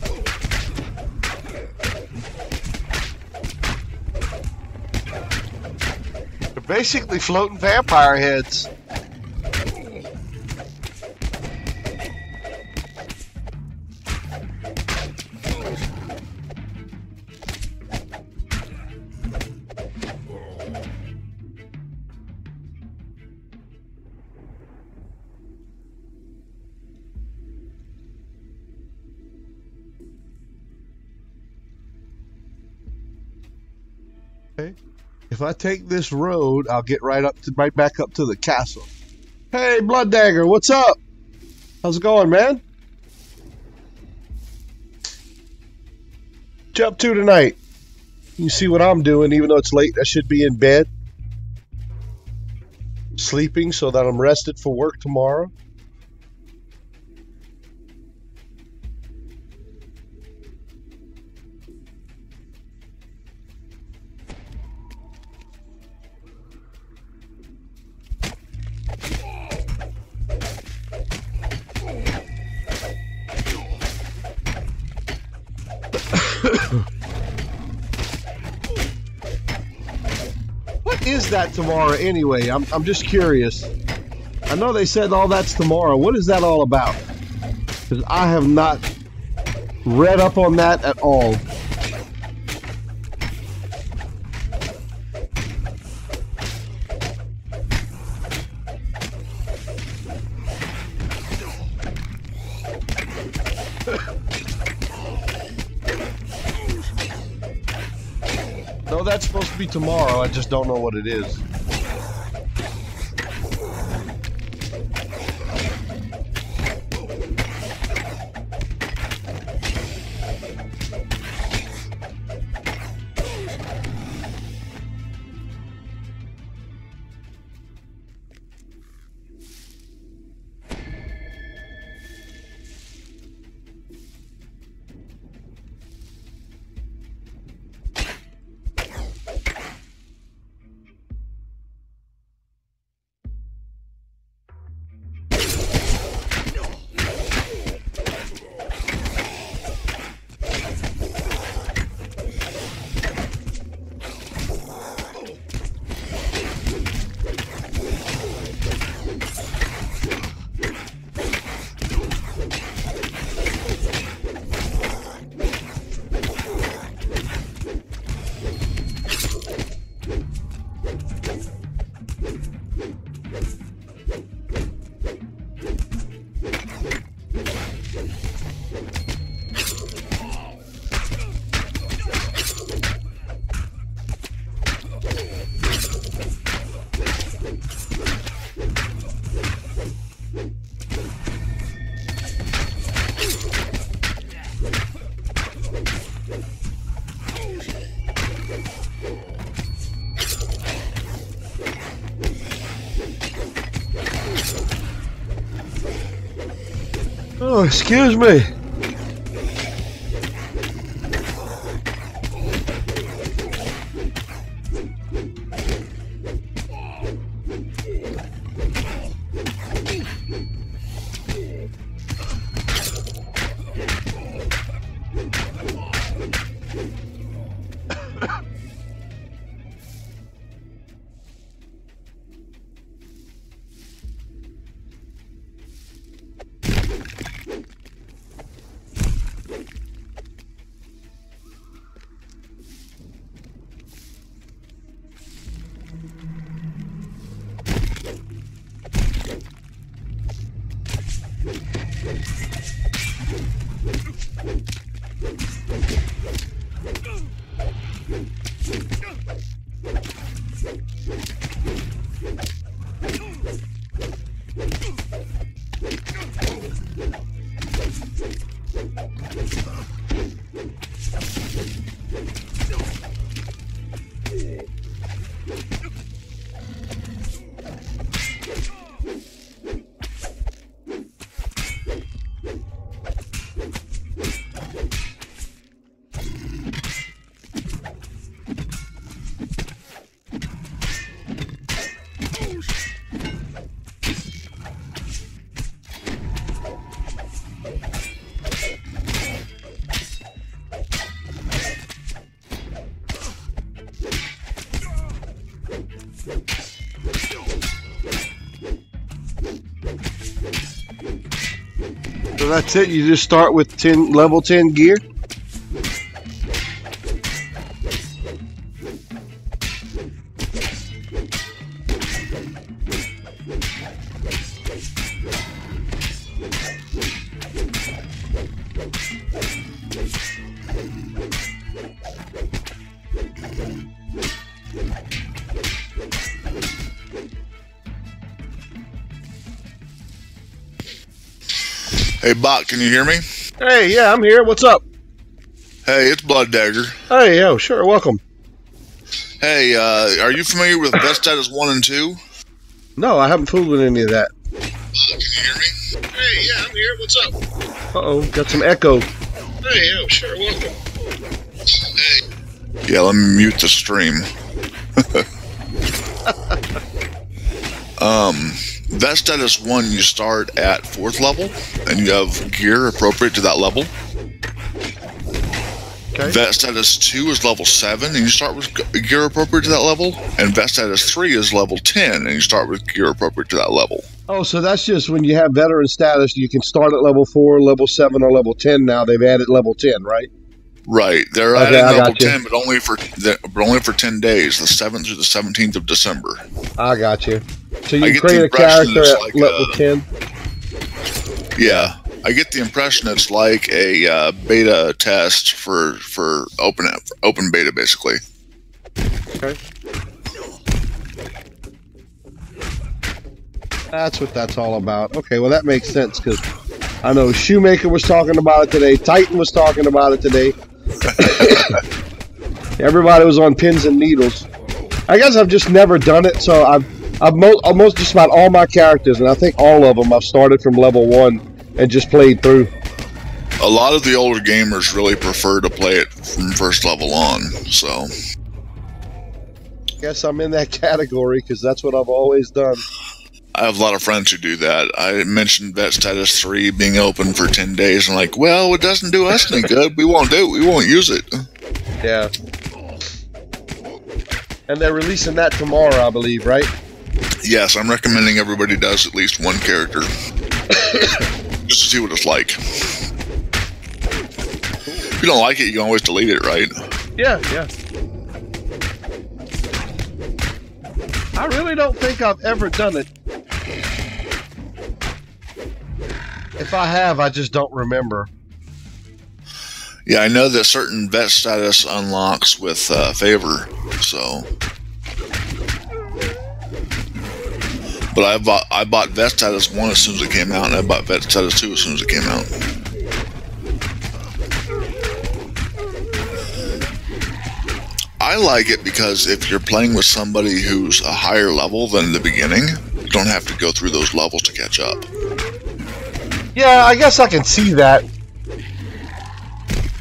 They're basically floating vampire heads. Okay. If I take this road, I'll get right back up to the castle. Hey, Blood Dagger, what's up? How's it going, man? What you up to tonight? You see what I'm doing, even though it's late. I should be in bed, sleeping so that I'm rested for work tomorrow. What is that tomorrow anyway? I'm just curious. I know they said all that's tomorrow. What is that all about? Because I have not read up on that at all. No, that's supposed to be tomorrow. I just don't know what it is. Oh, excuse me. So that's it. You just start with level 10 gear. Hey, Bot, can you hear me? Hey, yeah, I'm here. What's up? Hey, it's Blood Dagger. Hey, yo, sure, welcome. Hey, are you familiar with Best Status 1 and 2? No, I haven't fooled with any of that. Can you hear me? Hey, yeah, I'm here. What's up? Uh-oh, got some echo. Hey, yo, sure, welcome. Hey. Yeah, let me mute the stream. Best Status 1, you start at 4th level, and you have gear appropriate to that level. Okay. Vet Status 2 is level 7, and you start with gear appropriate to that level. And Vet Status 3 is level 10, and you start with gear appropriate to that level. Oh, so that's just when you have veteran status, you can start at level 4, level 7, or level 10 now. They've added level 10, right? Right. They're Okay, adding level 10, but only for 10 days, the 7th through the 17th of December. I got you. So you I can get create the a character impression at it's level 10? Yeah. I get the impression it's like a beta test for open beta, basically. Okay. That's what that's all about. Okay, well that makes sense because I know Shoemaker was talking about it today. Titan was talking about it today. Everybody was on pins and needles. I guess I've just never done it, so I've almost just about all my characters, and I think all of them I've started from level 1 and just played through. A lot of the older gamers really prefer to play it from first level on, so... Guess I'm in that category because that's what I've always done. I have a lot of friends who do that. I mentioned Vet Status 3 being open for 10 days, and like, well, it doesn't do us any good. We won't use it. Yeah. And they're releasing that tomorrow, I believe, right? Yes, I'm recommending everybody does at least one character. Just to see what it's like. If you don't like it, you can always delete it, right? Yeah, yeah. I really don't think I've ever done it. If I have, I just don't remember. Yeah, I know that certain vet status unlocks with favor, so. But I bought vet status 1 as soon as it came out, and I bought vet status 2 as soon as it came out. I like it because if you're playing with somebody who's a higher level than the beginning, you don't have to go through those levels to catch up. Yeah, I guess I can see that.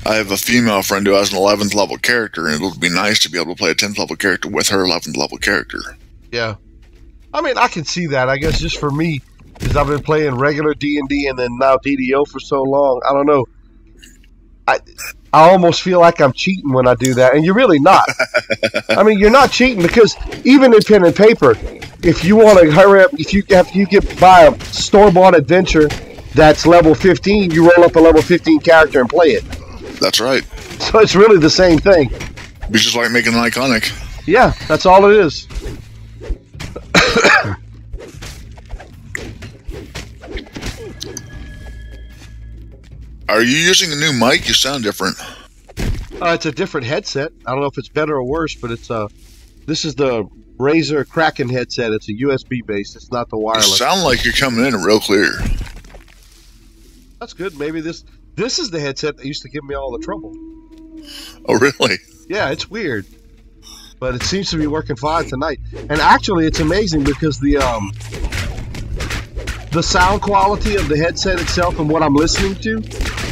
I have a female friend who has an 11th level character, and it would be nice to be able to play a 10th level character with her 11th level character. Yeah. I mean, I can see that. I guess just for me, because I've been playing regular D&D and then now DDO for so long, I don't know. I almost feel like I'm cheating when I do that, and you're really not. I mean, you're not cheating, because even in pen and paper, if you want to hurry up, if you get buy a store-bought adventure that's level 15, you roll up a level 15 character and play it. That's right. So it's really the same thing. Be just like making an iconic. Yeah, that's all it is. Are you using a new mic? You sound different. It's a different headset. I don't know if it's better or worse, but it's this is the Razer Kraken headset. It's a USB based. It's not the You wireless. sound like you're coming in real clear. That's good. Maybe this is the headset that used to give me all the trouble. Oh, really? Yeah, it's weird, but it seems to be working fine tonight. And actually, it's amazing because the sound quality of the headset itself and what I'm listening to,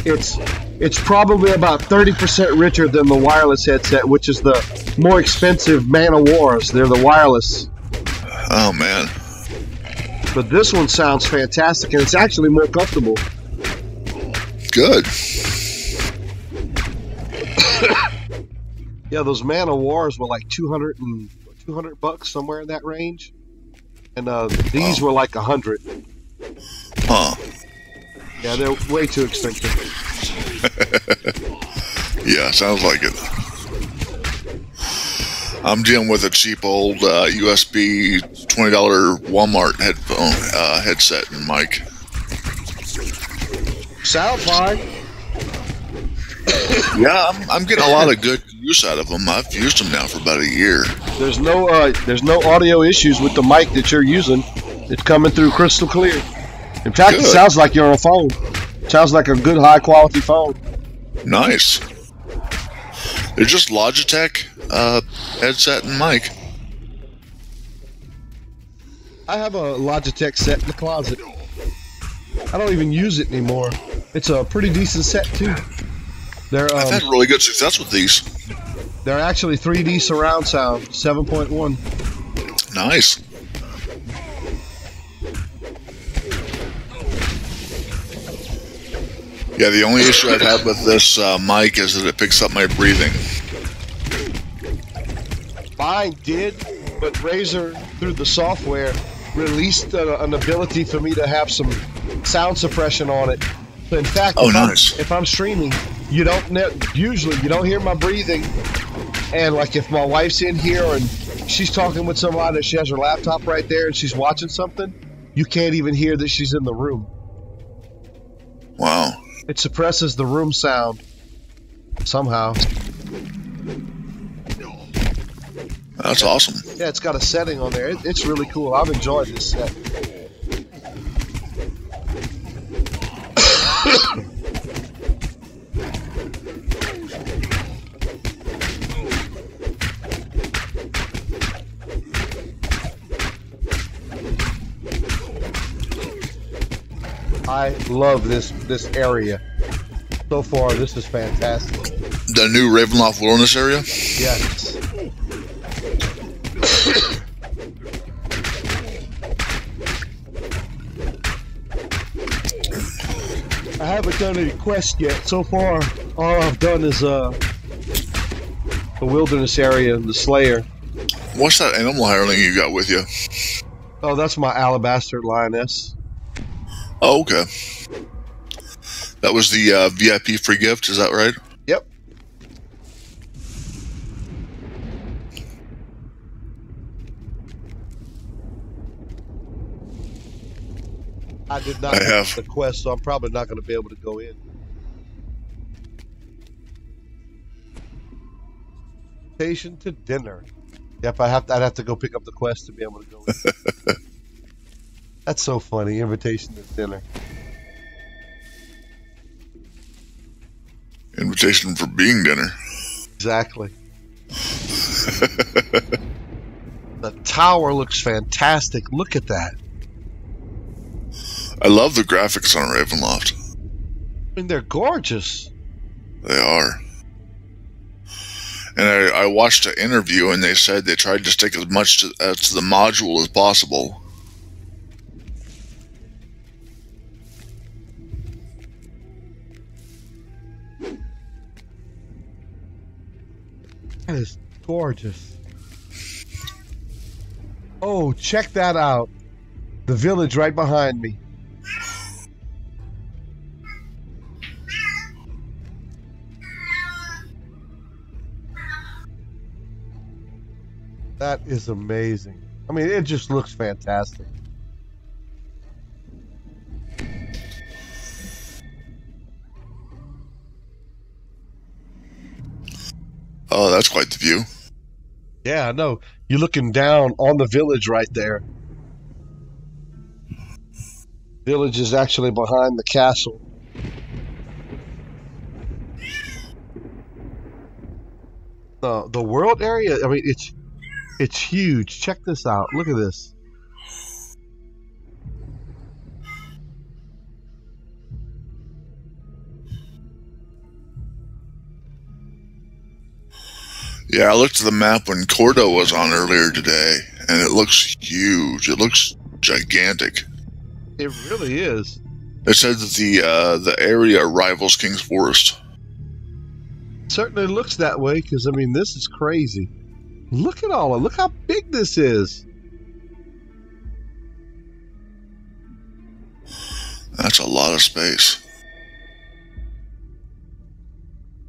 it's probably about 30% richer than the wireless headset, which is the more expensive Man of Wars. They're the wireless. Oh, man. But this one sounds fantastic, and it's actually more comfortable. Good. Yeah, those Man of Wars were like $200 bucks, somewhere in that range, and these were like 100. Huh. Yeah, they're way too expensive. Yeah, sounds like it. I'm dealing with a cheap old USB $20 Walmart headset and mic. Sound fine. Yeah, I'm getting a lot of good use out of them. I've used them now for about a year. There's no audio issues with the mic that you're using. It's coming through crystal clear. In fact, Good. It sounds like you're on a phone. It sounds like a good high quality phone. Nice. They're just Logitech headset and mic. I have a Logitech set in the closet. I don't even use it anymore. It's a pretty decent set too. I've had really good success with these. They're actually 3D surround sound, 7.1. Nice. Yeah, the only issue I've had with this mic is that it picks up my breathing. Mine did, but Razer, through the software, released an ability for me to have some sound suppression on it. So in fact, if I'm streaming, you don't hear my breathing. And like if my wife's in here and she's talking with somebody, she has her laptop right there and she's watching something, you can't even hear that she's in the room. Wow. It suppresses the room sound somehow. That's awesome. Yeah, it's got a setting on there. It's really cool. I've enjoyed this set. I love this area. So far, this is fantastic. The new Ravenloft Wilderness area? Yes. I haven't done any quests yet. So far, all I've done is the wilderness area, the Slayer. What's that animal hireling you got with you? Oh, that's my alabaster lioness. Oh, okay. That was the VIP free gift, is that right? Yep. I did not have the quest, so I'm probably not going to be able to go in. Invitation to dinner. Yep, I'd have to go pick up the quest to be able to go in. That's so funny. Invitation to dinner. Invitation for being dinner. Exactly. The tower looks fantastic. Look at that. I love the graphics on Ravenloft. I mean, they're gorgeous. They are. And I watched an interview, and they said they tried to stick as much to the module as possible. That is gorgeous. Oh, check that out. The village right behind me. That is amazing. I mean, it just looks fantastic. Oh, that's quite the view. Yeah, I know. You're looking down on the village right there. Village is actually behind the castle. The world area, I mean, it's huge. Check this out. Look at this. Yeah, I looked at the map when Cordo was on earlier today, and it looks huge. It looks gigantic. It really is. It said that the area rivals King's Forest. Certainly looks that way, because, I mean, this is crazy. Look at all of it. Look how big this is. That's a lot of space.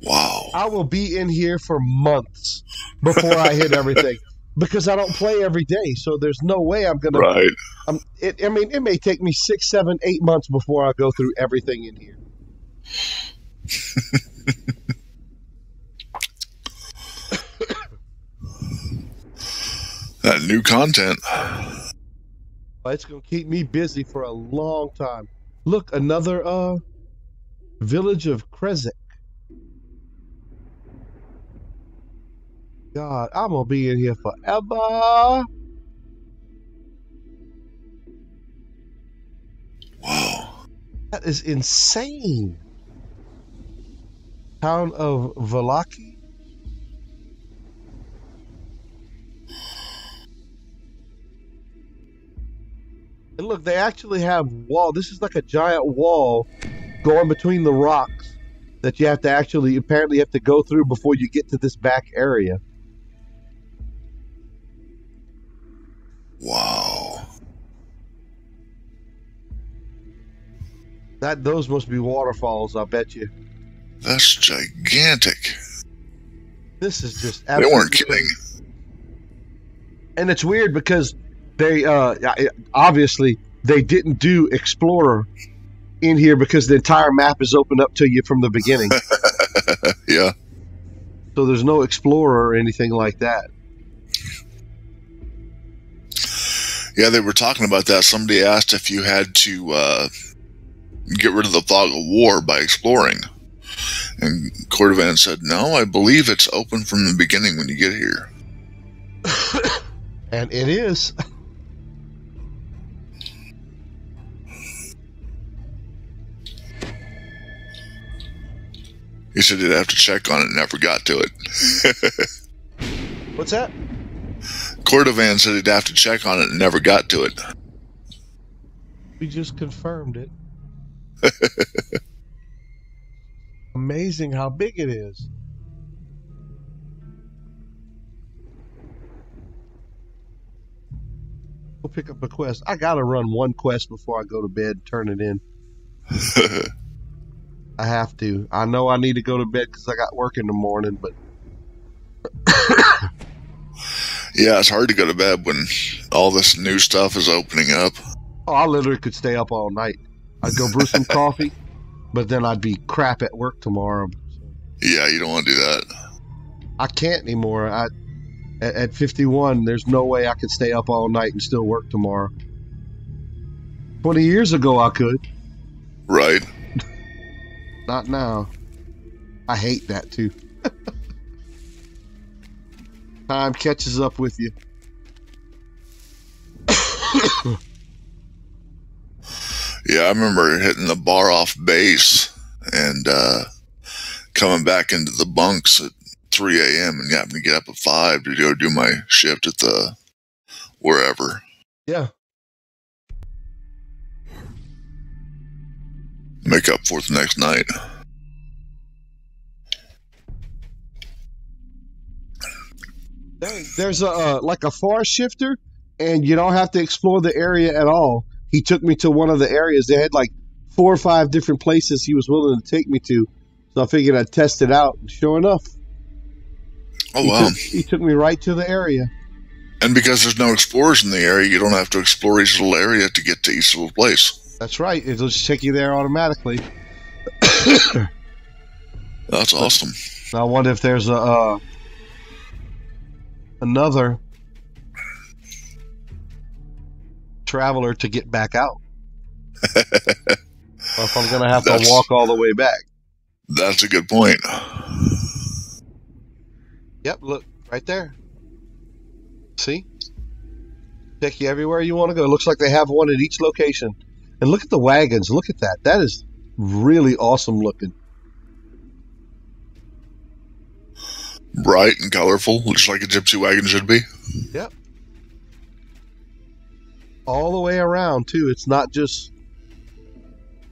Wow. I will be in here for months before I hit everything, because I don't play every day, so there's no way I'm going to... Right. I mean, it may take me 6, 7, 8 months before I go through everything in here. That new content. It's going to keep me busy for a long time. Look, another village of Krezek. God, I'm going to be in here forever. Wow. That is insane. Town of Valaki. And look, they actually have wall. This is like a giant wall going between the rocks that you have to actually apparently have to go through before you get to this back area. Wow. Those must be waterfalls, I bet you. That's gigantic. This is just They absolutely weren't kidding. And it's weird because they obviously they didn't do Explorer in here because the entire map is opened up to you from the beginning. Yeah. So there's no Explorer or anything like that. Yeah, they were talking about that. Somebody asked if you had to get rid of the fog of war by exploring. And Cordovan said, no, I believe it's open from the beginning when you get here. And it is. He said he'd have to check on it and never got to it. What's that? Cordovan said he'd have to check on it and never got to it. We just confirmed it. Amazing how big it is. We'll pick up a quest. I gotta run one quest before I go to bed and turn it in. I have to. I know I need to go to bed because I got work in the morning, but yeah, it's hard to go to bed when all this new stuff is opening up. oh, I literally could stay up all night. I'd go brew some coffee, but then I'd be crap at work tomorrow. Yeah, you don't want to do that. I can't anymore. At 51, there's no way I could stay up all night and still work tomorrow. 20 years ago, I could. Right. Not now. I hate that too. Time catches up with you. Yeah, I remember hitting the bar off base and coming back into the bunks at 3 a.m. and having to get up at 5 to go do my shift at the wherever. Yeah. Make up for it the next night. There's a like a forest shifter, and you don't have to explore the area at all. He took me to one of the areas. They had like 4 or 5 different places he was willing to take me to. So I figured I'd test it out. And sure enough, wow. He took me right to the area. And because there's no explorers in the area, you don't have to explore each little area to get to each little place. That's right. It'll just take you there automatically. That's awesome. I wonder if there's another traveler to get back out. Or if I'm going to have to walk all the way back. That's a good point. Yep, look, right there. See? Take you everywhere you want to go. It looks like they have one at each location. And look at the wagons. Look at that. That is really awesome looking. Bright and colorful, just like a gypsy wagon should be. Yep. All the way around, too. It's not just...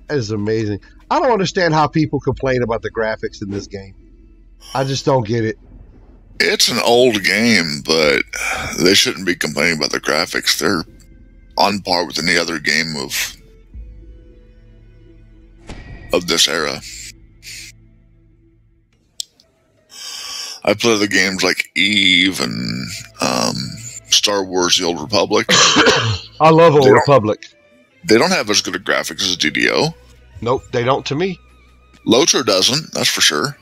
That is amazing. I don't understand how people complain about the graphics in this game. I just don't get it. It's an old game, but they shouldn't be complaining about the graphics. They're on par with any other game of this era. I play the games like Eve and Star Wars: The Old Republic. I love Old Republic. They don't have as good a graphics as DDO. Nope, they don't to me. Lotro doesn't, that's for sure.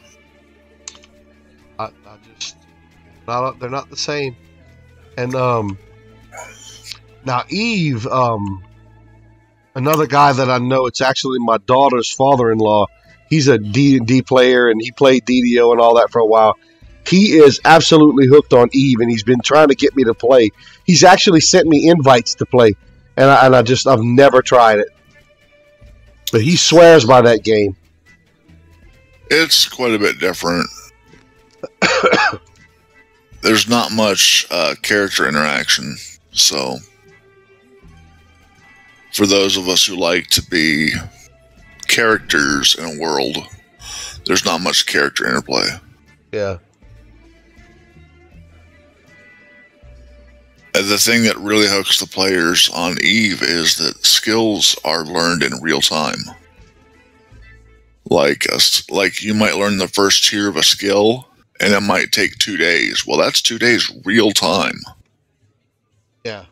They're not the same. And now Eve, another guy that I know, it's actually my daughter's father-in-law. He's a D&D player, and he played DDO and all that for a while. He is absolutely hooked on Eve, and he's been trying to get me to play. He's actually sent me invites to play, and I've never tried it. But he swears by that game. It's quite a bit different. There's not much character interaction, so for those of us who like to be characters in a world, there's not much character interplay. Yeah. And the thing that really hooks the players on Eve is that skills are learned in real time. Like you might learn the first tier of a skill, and it might take 2 days. Well, that's 2 days real time. Yeah.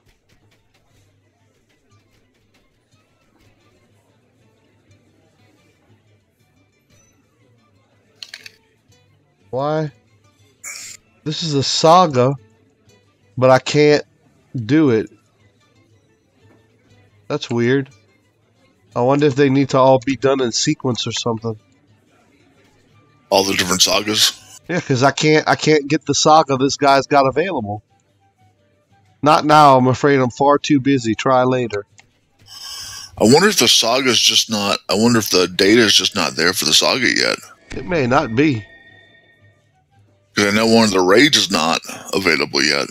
Why? This is a saga, but I can't do it. That's weird. I wonder if they need to all be done in sequence or something. All the different sagas? Yeah, because I can't get the saga this guy's got available. Not now. I'm afraid I'm far too busy. Try later. I wonder if the saga's just not... I wonder if the data is just not there for the saga yet. It may not be. Because I know one of the raids is not available yet.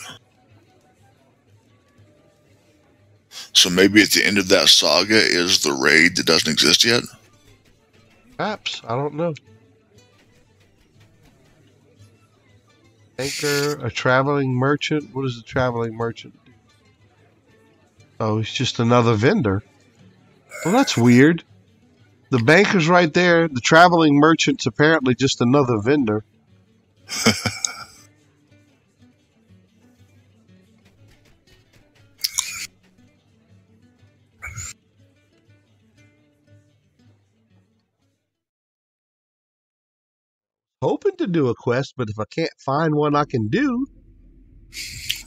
So maybe at the end of that saga is the raid that doesn't exist yet? Perhaps. I don't know. Anchor, a traveling merchant. What does a traveling merchant do? Oh, he's just another vendor. Well, that's weird. The banker's right there. The traveling merchant's apparently just another vendor. Hoping to do a quest, but if I can't find one I can do,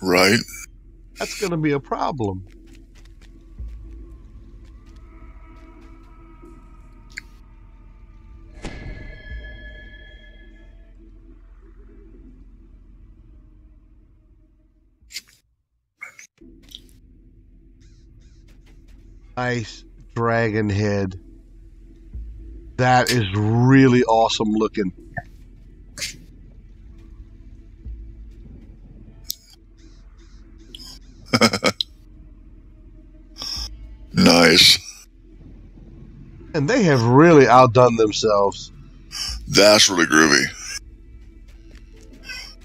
right, that's going to be a problem. Nice. dragon head. That is really awesome looking. Nice. And they have really outdone themselves. That's really groovy.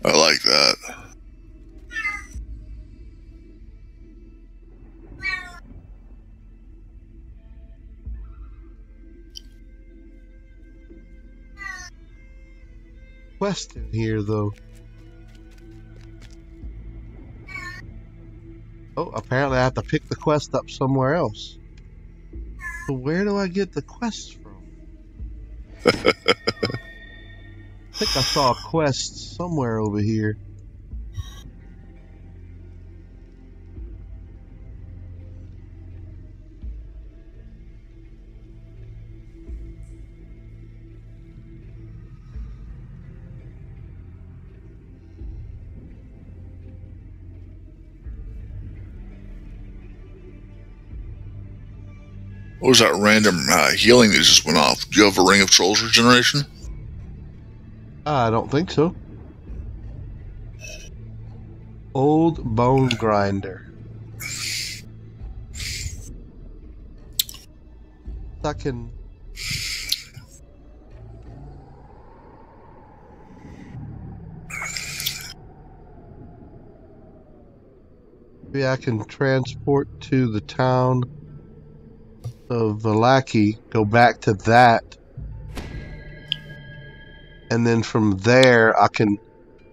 I like that. Quest in here, though. Oh, apparently I have to pick the quest up somewhere else. So where do I get the quest from? I think I saw a quest somewhere over here. What was that random healing that just went off? Do you have a Ring of Trolls regeneration? I don't think so. Old Bone Grinder. I can... Maybe I can transport to the town of Valaki, go back to that, and then from there I can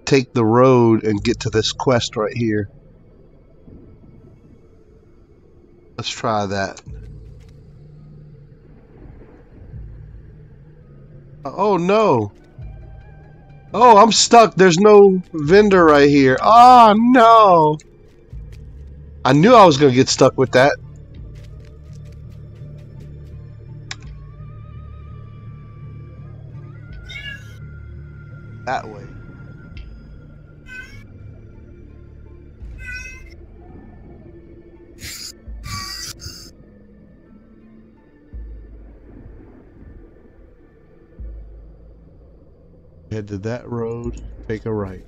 take the road and get to this quest right here. Let's try that. Oh no! Oh, I'm stuck. There's no vendor right here. Oh no! I knew I was gonna get stuck with that. That way. Head to that road, take a right.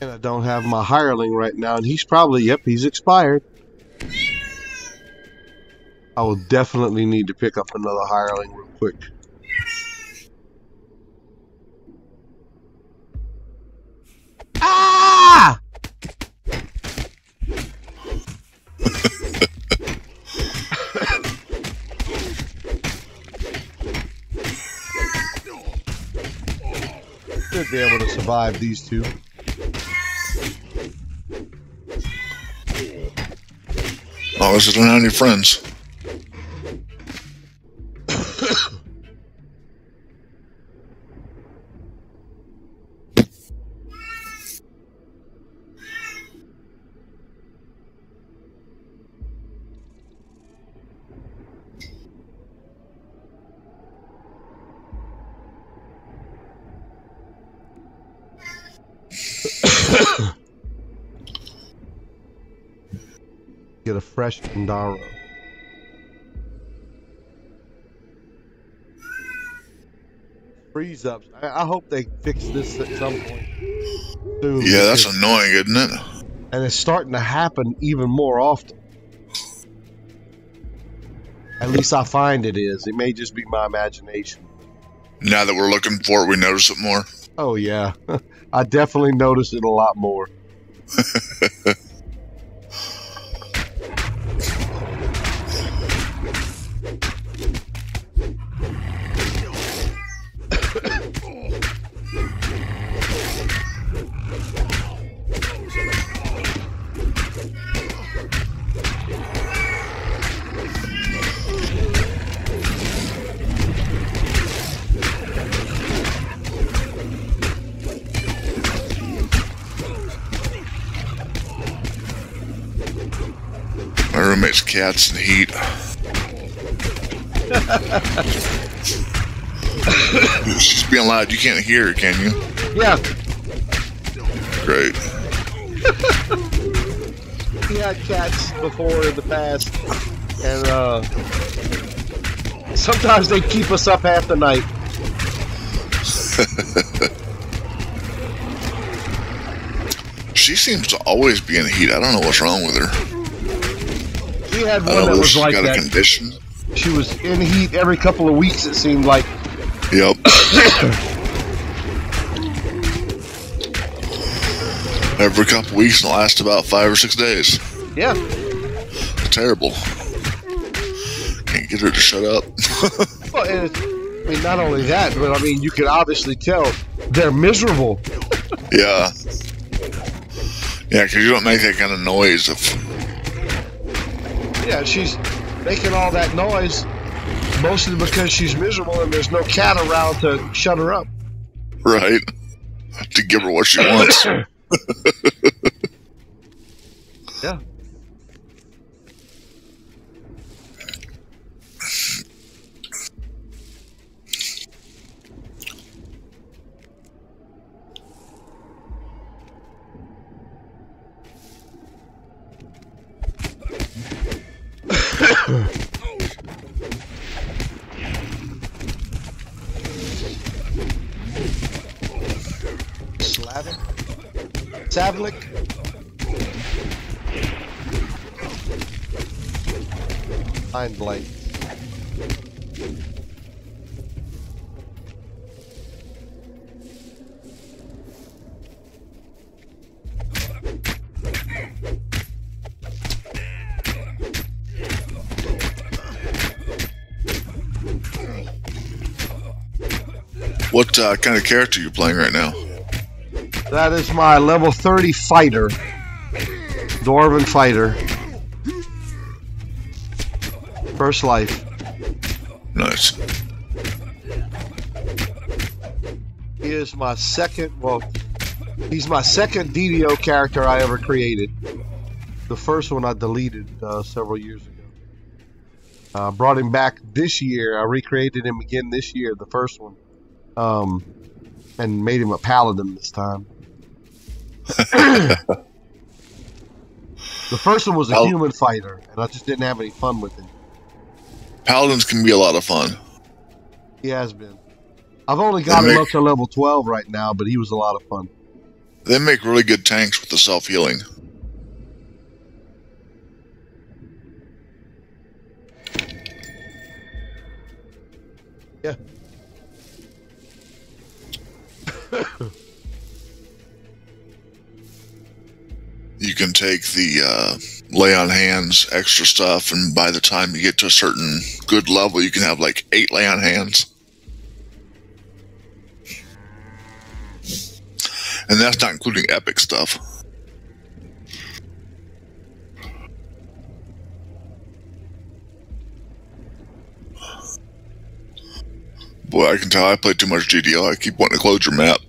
And I don't have my hireling right now, and he's probably, yep, he's expired. I will definitely need to pick up another hireling real quick. Ah! Should be able to survive these two. Oh, I don't have any friends. Get a fresh Pandaro. Freeze ups. I hope they fix this at some point soon. Yeah, that's annoying, isn't it? And it's starting to happen even more often. At least I find it is. It may just be my imagination. Now that we're looking for it, we notice it more. Oh yeah. I definitely notice it a lot more. My roommate's cat's in heat. She's being loud. You can't hear her, can you? Yeah. Great. had cats before in the past, and sometimes they keep us up half the night. She seems to always be in heat. I don't know what's wrong with her. We had one that was like got that. A condition. She was in heat every couple of weeks, it seemed like. Yep. Every couple of weeks and lasts about 5 or 6 days. Yeah. It's terrible. Can't get her to shut up. Well, and I mean, not only that, but I mean, you can obviously tell they're miserable. Yeah. Yeah, because you don't make that kind of noise. Yeah, she's making all that noise mostly because she's miserable and there's no cat around to shut her up. Right. To give her what she wants. Yeah. Savlik. Mind blank. What kind of character are you playing right now? That is my level 30 fighter. Dwarven fighter. First life. Nice. He is my second, well, he's my second DDO character I ever created. The first one I deleted several years ago. Brought him back this year. I recreated him again this year, the first one. And made him a paladin this time. The first one was a human fighter, and I just didn't have any fun with him. Paladins can be a lot of fun. He has been. I've only got him up to level 12 right now, but he was a lot of fun. They make really good tanks with the self-healing. Yeah. You can take the lay on hands extra stuff, and by the time you get to a certain good level, you can have like 8 lay on hands. And that's not including epic stuff. Boy, I can tell I play too much DDO. I keep wanting to close your map.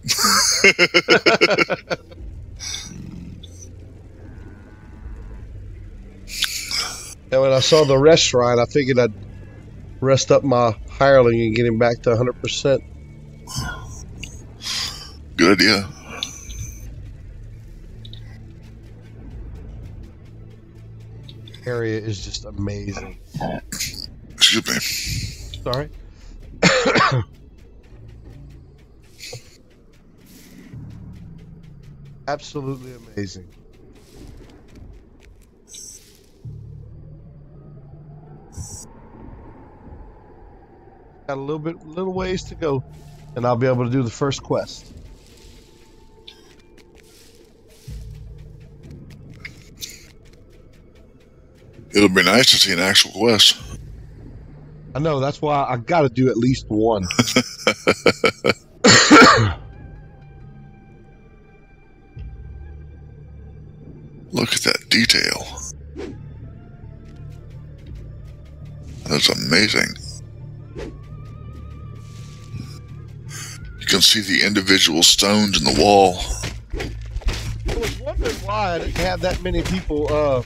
And when I saw the rest shrine, I figured I'd rest up my hireling and get him back to 100%. Good idea. Area is just amazing. Excuse me. Sorry. Absolutely amazing. Got a little ways to go, and I'll be able to do the first quest. It'll be nice to see an actual quest. I know, that's why I got to do at least one. Look at that detail. That's amazing. You can see the individual stones in the wall. I was wondering why I didn't have that many people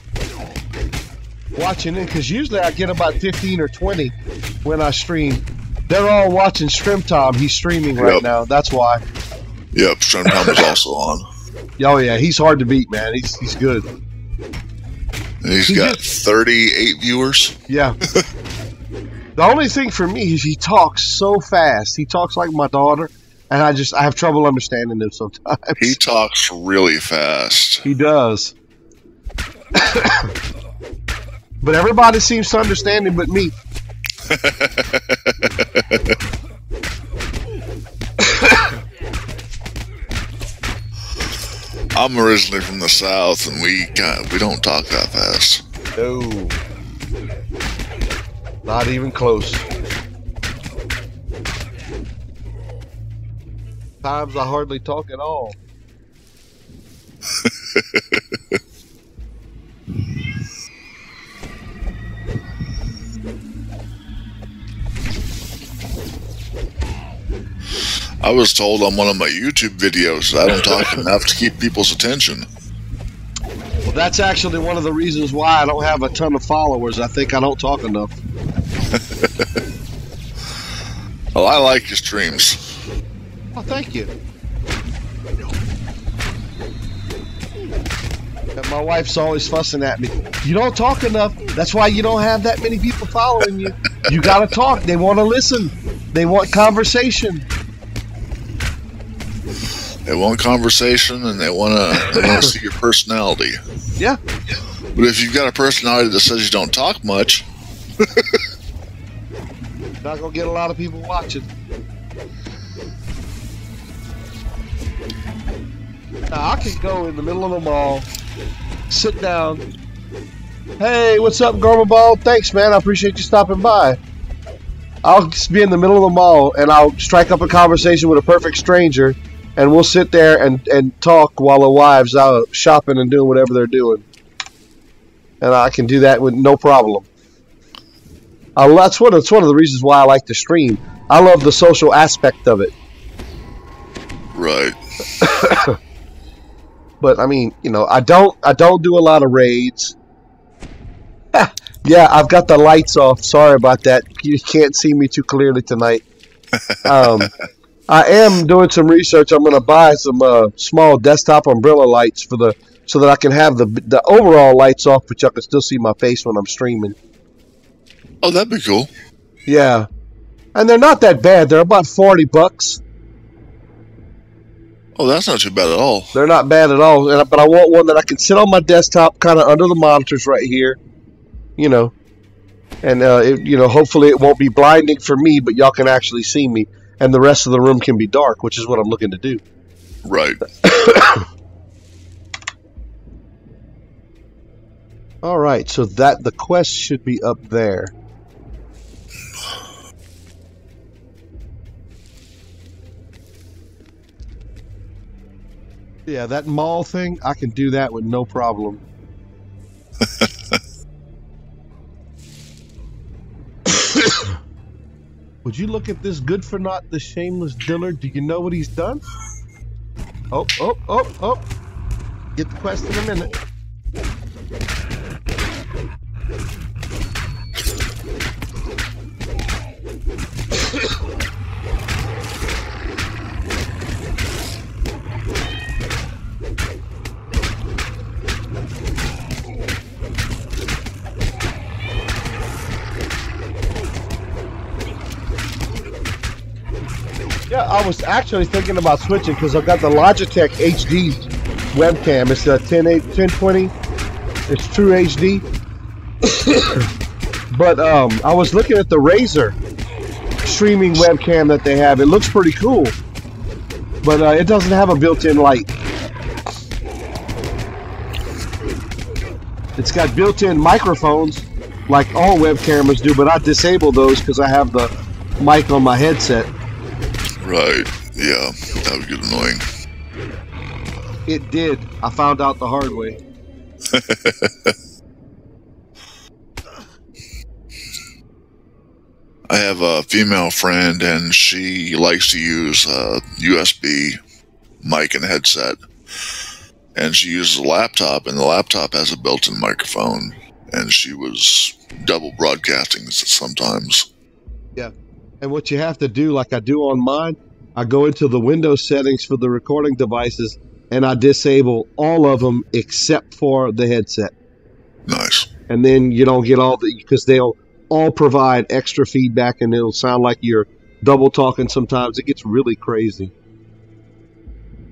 watching it, because usually I get about 15 or 20 when I stream. They're all watching Shrimp Tom. He's streaming right now. That's why. Yep, Shrimp Tom is also on. Oh yeah, he's hard to beat, man. He's good. And he's got 38 viewers. Yeah. The only thing for me is he talks so fast. He talks like my daughter, and I have trouble understanding him sometimes. He talks really fast. He does. But everybody seems to understand him but me. I'm originally from the South, and we don't talk that fast. No. Not even close. Times I hardly talk at all. I was told on one of my YouTube videos that I don't talk enough to keep people's attention. Well, that's actually one of the reasons why I don't have a ton of followers. I think I don't talk enough. Well, I like your streams. Oh, thank you. And my wife's always fussing at me. You don't talk enough. That's why you don't have that many people following you. You gotta talk. They want to listen. They want conversation. They want conversation, and they want to see your personality. Yeah. But if you've got a personality that says you don't talk much, not gonna get a lot of people watching. Now, I can go in the middle of the mall, sit down. Hey, what's up, Gorma Ball? Thanks, man. I appreciate you stopping by. I'll just be in the middle of the mall, and I'll strike up a conversation with a perfect stranger, and we'll sit there and talk while the wives out shopping and doing whatever they're doing. And I can do that with no problem. That's one of the reasons why I like to stream. I love the social aspect of it. right? But I mean, you know, I don't do a lot of raids. Yeah, I've got the lights off. Sorry about that. You can't see me too clearly tonight. I am doing some research. I'm going to buy some small desktop umbrella lights so that I can have the overall lights off, but y'all can still see my face when I'm streaming. Oh, that'd be cool. Yeah, and they're not that bad. They're about $40. Oh, that's not too bad at all. They're not bad at all. But I want one that I can sit on my desktop, kind of under the monitors right here, you know, and hopefully it won't be blinding for me, but y'all can actually see me. And the rest of the room can be dark, which is what I'm looking to do. Right. All right, so the quest should be up there. Yeah, that mall thing, I can do that with no problem. Would you look at this good for naught, the shameless Dillard? Do you know what he's done? Oh. Get the quest in a minute. Yeah, I was actually thinking about switching because I've got the Logitech HD webcam. It's a 1020. It's true HD. But I was looking at the Razer streaming webcam that they have. It looks pretty cool, but it doesn't have a built-in light. It's got built-in microphones like all web cameras do, but I disable those because I have the mic on my headset. Right. Yeah, that would get annoying. It did. I found out the hard way. I have a female friend, and she likes to use a USB mic and headset. And she uses a laptop, and the laptop has a built-in microphone. And she was double broadcasting sometimes. Yeah. And what you have to do, like I do on mine, I go into the Windows settings for the recording devices, and I disable all of them except for the headset. Nice. And then you don't get all the, because they'll all provide extra feedback and it'll sound like you're double talking sometimes. It gets really crazy.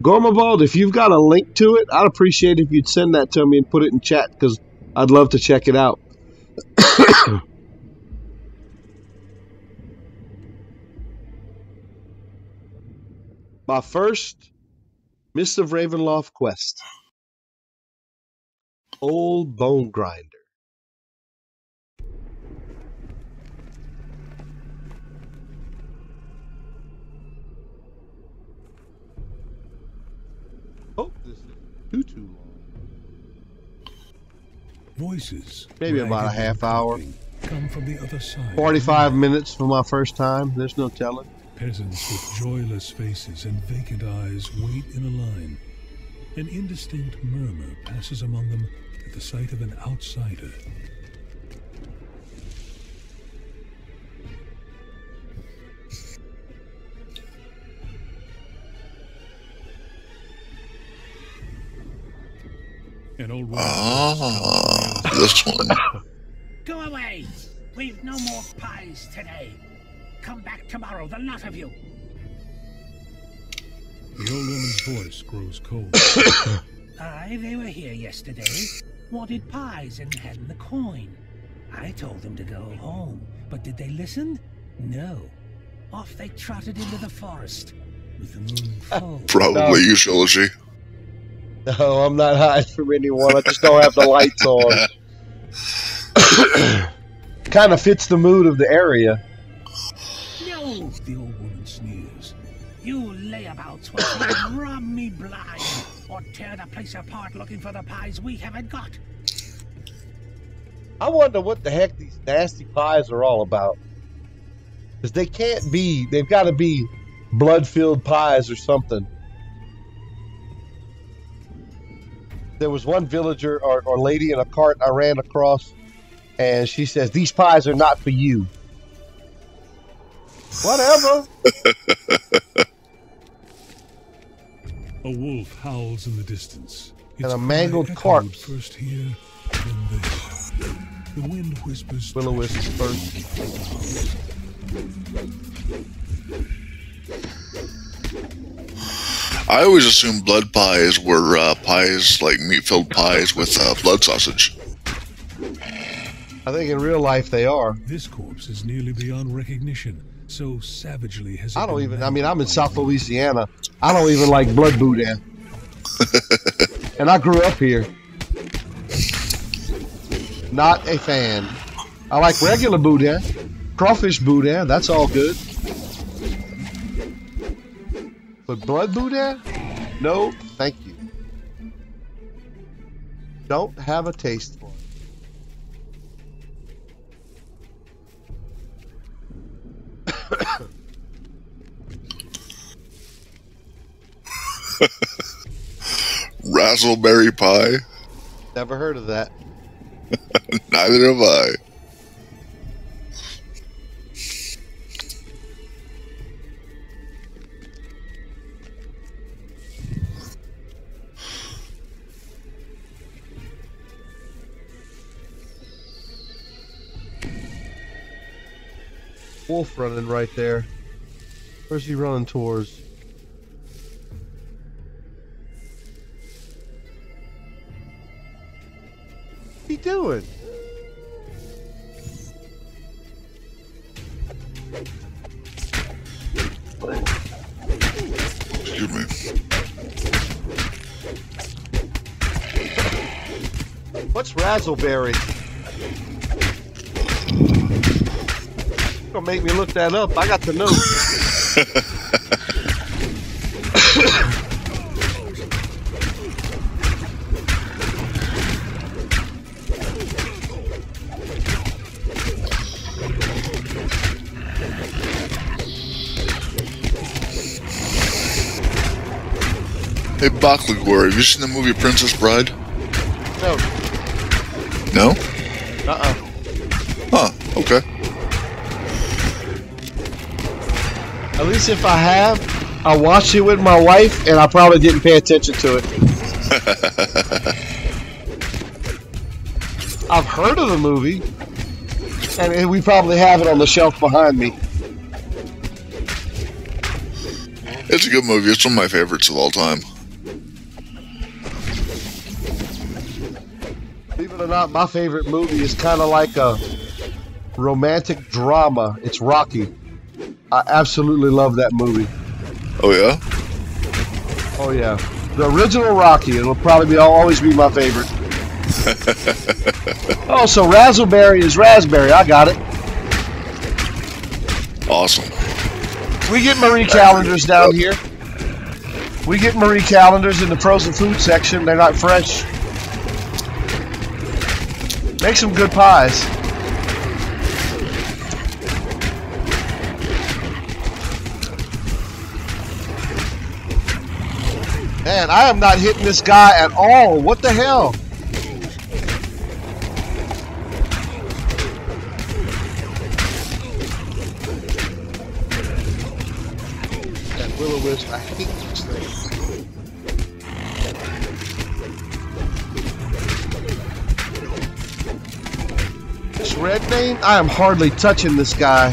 Gormabald, if you've got a link to it, I'd appreciate it if you'd send that to me and put it in chat because I'd love to check it out. My first Mist of Ravenloft quest. Old Bone Grinder. Hope this isn't too long. Voices. Maybe about a half hour. Come from the other side. 45 minutes for my first time. There's no telling. Peasants with joyless faces and vacant eyes wait in a line. An indistinct murmur passes among them at the sight of an outsider. An old woman. Ah, this one. Go away! We've no more pies today. Come back tomorrow, the lot of you. The old woman's voice grows cold. Aye, they were here yesterday. Wanted pies and hadn't the coin. I told them to go home, but did they listen? No. Off they trotted into the forest, with the moon full. Probably you, Trilogy. No, I'm not hiding from anyone. I just don't have the lights on. Kind of fits the mood of the area. No, The old woman sneers. you layabouts will try and rob me blind, or tear the place apart looking for the pies we haven't got. I wonder what the heck these nasty pies are all about. Because they can't be, they've got to be blood-filled pies or something. There was one villager or lady in a cart I ran across, and she says, "These pies are not for you." Whatever. A wolf howls in the distance. And a cry mangled echoed corpse. First here, then there. The wind whispers. Will-o-wisp first. I always assumed blood pies were pies, like meat-filled pies with blood sausage. I think in real life they are. This corpse is nearly beyond recognition. So savagely has it I don't been even, I mean, I'm in mangled. South Louisiana. I don't even like blood boudin. And I grew up here. Not a fan. I like regular boudin. Crawfish boudin, that's all good. But blood boudin? No, thank you. Don't have a taste for it. Razzleberry pie? Never heard of that. Neither have I. Wolf running right there. Where's he running towards? What's he doing? Excuse me. What's razzleberry? Gonna make me look that up. I got the note. Hey, Bachlagore, have you seen the movie Princess Bride? No. No? Huh. Okay. At least if I have, I watched it with my wife, and I probably didn't pay attention to it. I've heard of the movie, and we probably have it on the shelf behind me. It's a good movie. It's one of my favorites of all time. Believe it or not, my favorite movie is kind of like a romantic drama. It's Rocky. I absolutely love that movie. Oh, yeah? Oh, yeah. The original Rocky. It'll probably always be my favorite. Oh, so Razzleberry is raspberry. I got it. Awesome. We get Marie calendars down here. We get Marie calendars in the frozen food section. They're not fresh. Make some good pies. Man, I am not hitting this guy at all. What the hell? That will-o-wisp, I hate this thing. This red name, I am hardly touching this guy.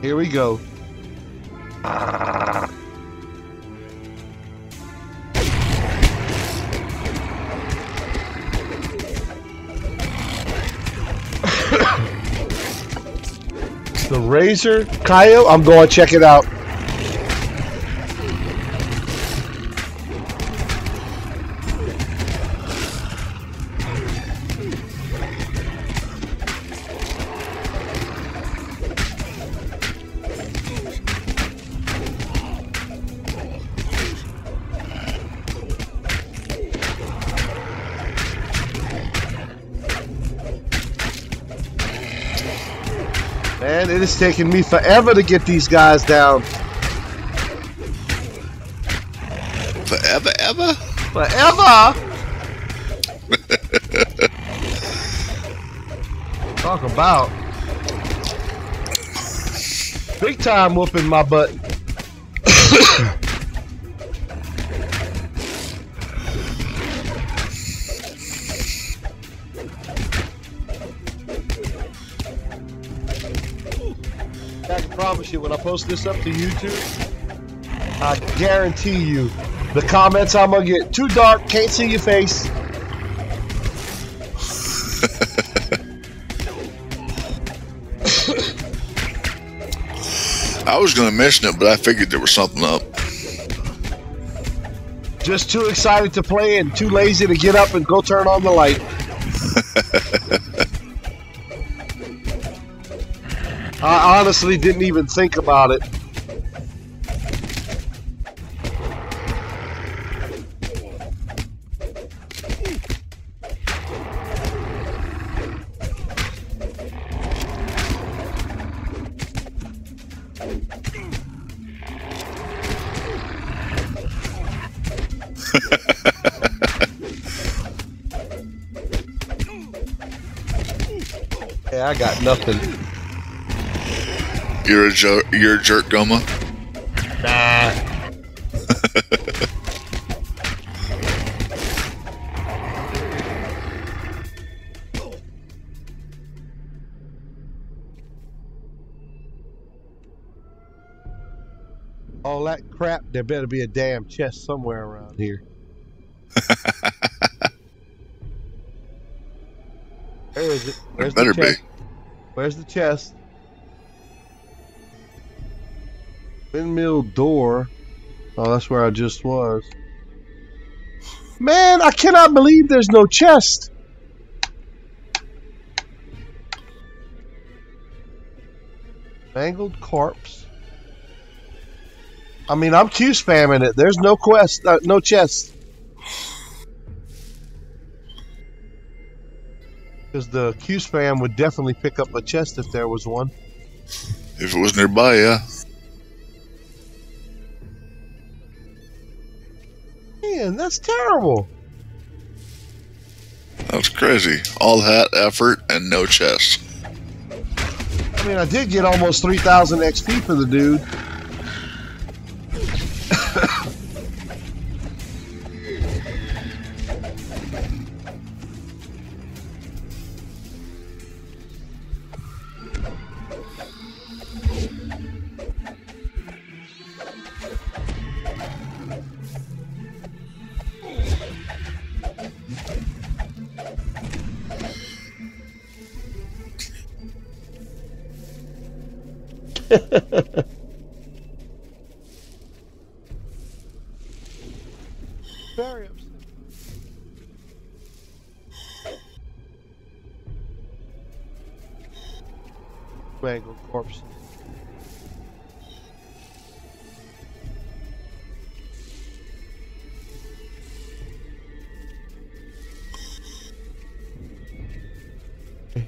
Here we go. The Razor Coyote, I'm going to check it out. Man, it is taking me forever to get these guys down. Forever, ever? Forever? Talk about big time whooping my butt. I can promise you, when I post this up to YouTube, I guarantee you, the comments I'm gonna get too dark, can't see your face. I was going to mention it, but I figured there was something up. Just too excited to play and too lazy to get up and go turn on the light. I honestly didn't even think about it. Yeah, I got nothing. You're a jerk, Goma? Nah. All that crap, there better be a damn chest somewhere around here. Where is it? Where's There the better chest? Where's the chest? Windmill door. Oh, that's where I just was. Man, I cannot believe there's no chest. Mangled corpse. I mean, I'm Q spamming it. There's no quest, no chest. Because the Q spam would definitely pick up a chest if there was one. If it was nearby, yeah. Man, that's terrible. That's crazy. All that effort and no chest. I mean, I did get almost 3,000 XP for the dude. Very upset. Mangled corpse.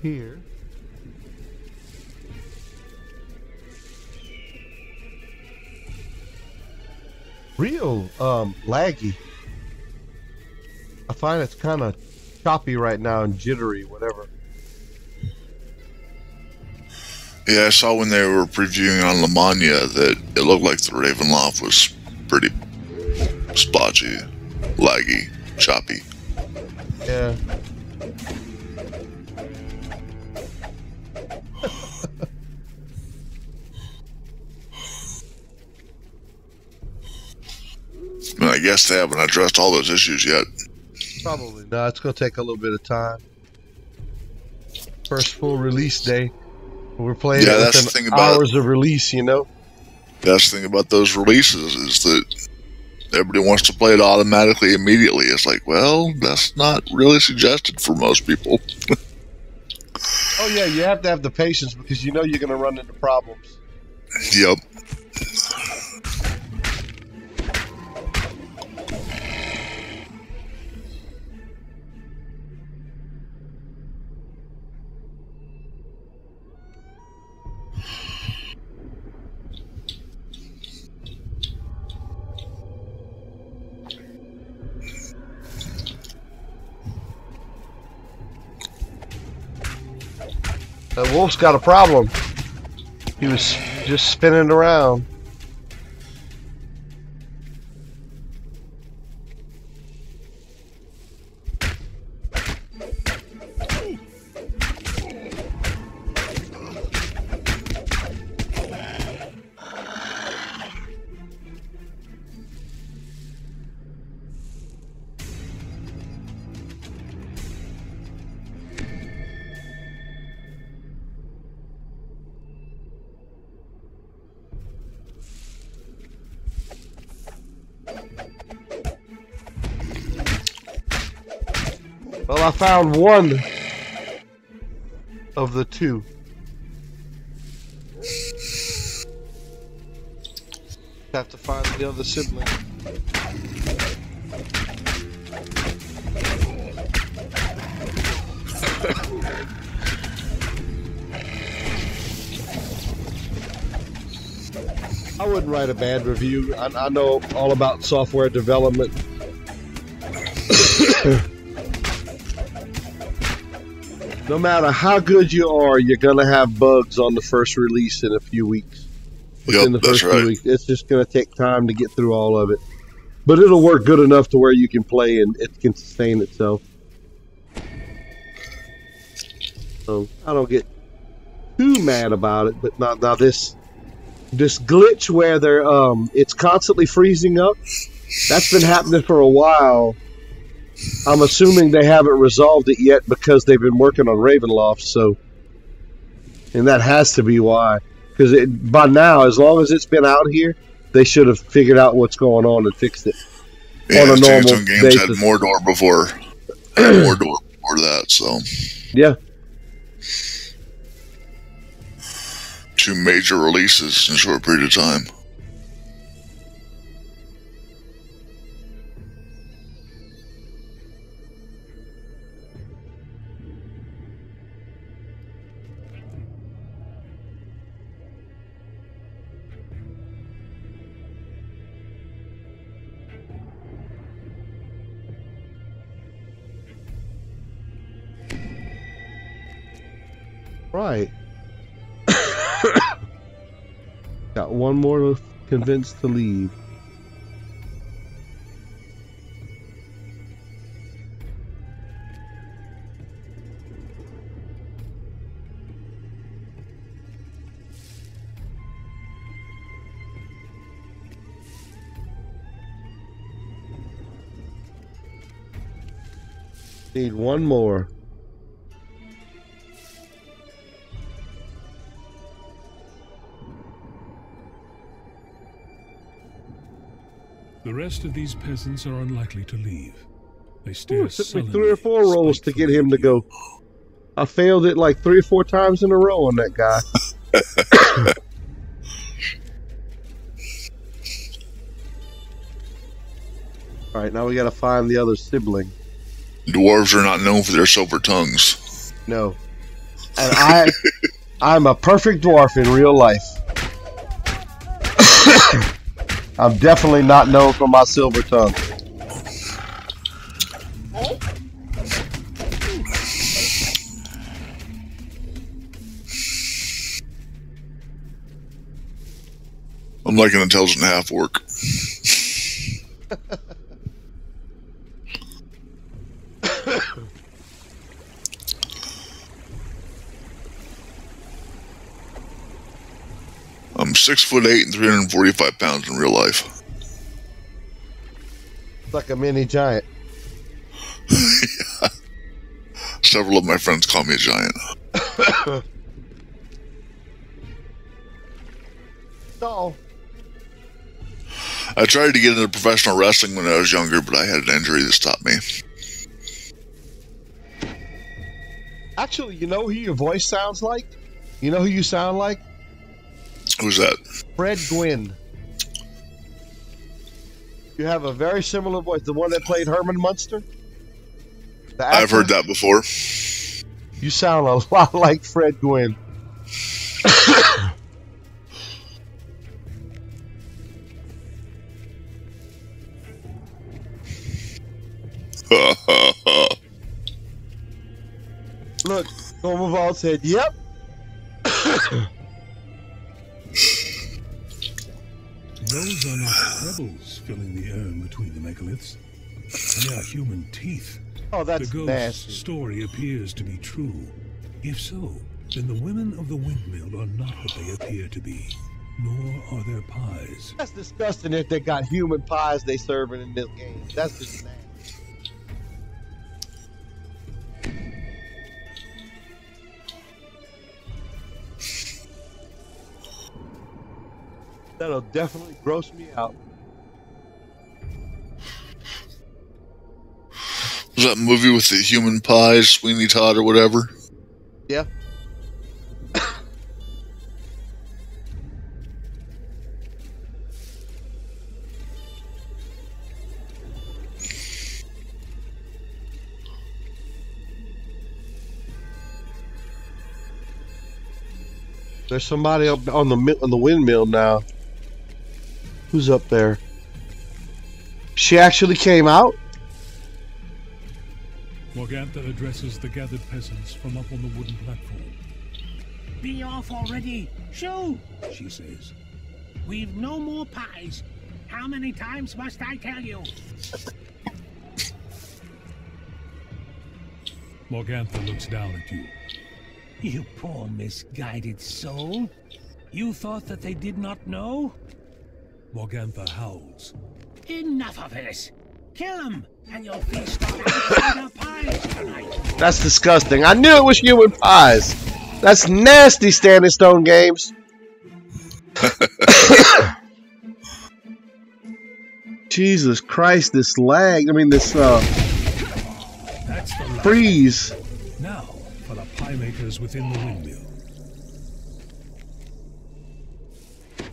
Here. Real laggy. I find it's kind of choppy right now and jittery, whatever. Yeah, I saw when they were previewing on Lamania that it looked like the Ravenloft was pretty splotchy, laggy, choppy. Yeah. And I guess they haven't addressed all those issues yet. Probably not. It's going to take a little bit of time. First full release day. We're playing Yeah, it that's the within thing about hours of release, you know? That's the thing about those releases is that everybody wants to play it automatically immediately. It's like, well, that's not really suggested for most people. Oh, yeah, you have to have the patience because you know you're going to run into problems. Yep. That wolf's got a problem. He was just spinning around. Well, I found one of the two. Have to find the other sibling. I wouldn't write a bad review. I know all about software development. No matter how good you are, you're going to have bugs on the first release in a few weeks. Within the first few weeks. It's just going to take time to get through all of it. But it'll work good enough to where you can play and it can sustain itself. So I don't get too mad about it. But now this glitch where it's constantly freezing up, that's been happening for a while. I'm assuming they haven't resolved it yet because they've been working on Ravenloft, so... And that has to be why. Because by now, as long as it's been out here, they should have figured out what's going on and fixed it. Yeah, on a normal some games basis. had Mordor before. Mordor before that, so... Yeah. 2 major releases in a short period of time. Right. Got one more to convince to leave. Need one more. The rest of these peasants are unlikely to leave. They stare It took me sullenly, 3 or 4 rolls to get him to go. I failed it like 3 or 4 times in a row on that guy. All right, now we got to find the other sibling. Dwarves are not known for their silver tongues. No. And I'm a perfect dwarf in real life. I'm definitely not known for my silver tongue. I'm like an intelligent half-orc. I'm 6'8" and 345 pounds in real life. It's like a mini giant. Yeah. Several of my friends call me a giant. No. I tried to get into professional wrestling when I was younger, but I had an injury that stopped me. Actually, you know who your voice sounds like? You know who you sound like? Who's that? Fred Gwynn. You have a very similar voice. The one that played Herman Munster? The actor? I've heard that before. You sound a lot like Fred Gwynn. Look, Gormavault said, yep. Those are not pebbles filling the urn between the megaliths. They are human teeth. Oh, that's the ghost's nasty. story appears to be true. If so, then the women of the windmill are not what they appear to be, nor are their pies. That's disgusting if they got human pies they serving in this game. That's just nasty. That'll definitely gross me out. Was that movie with the human pies, Sweeney Todd or whatever? Yeah. There's somebody up on the windmill now. Who's up there? She actually came out? Morgantha addresses the gathered peasants from up on the wooden platform. Be off already! Shoo! She says, We've no more pies. How many times must I tell you? Morgantha looks down at you. You poor misguided soul. You thought that they did not know? Morgantha howls. Enough of this! Kill him, and you'll feast on our pies tonight. That's disgusting. I knew it was human pies. That's nasty, Standing Stone Games. Jesus Christ, this lag. I mean, this That's the lag. freeze. Now for the pie makers within the windmill.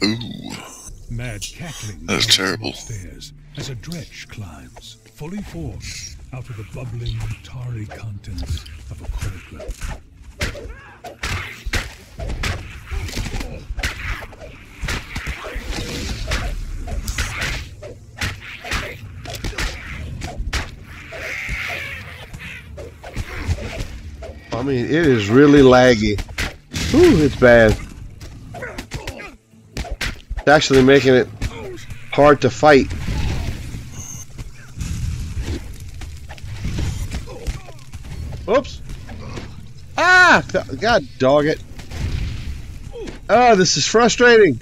Ooh. Mad cackling That's comes from terrible. upstairs as a dredge climbs, fully formed, out of the bubbling, tarry contents of a cauldron. I mean, it is really laggy. Ooh, it's bad. It's actually making it hard to fight. Oops. Ah! God dog it. Oh, this is frustrating.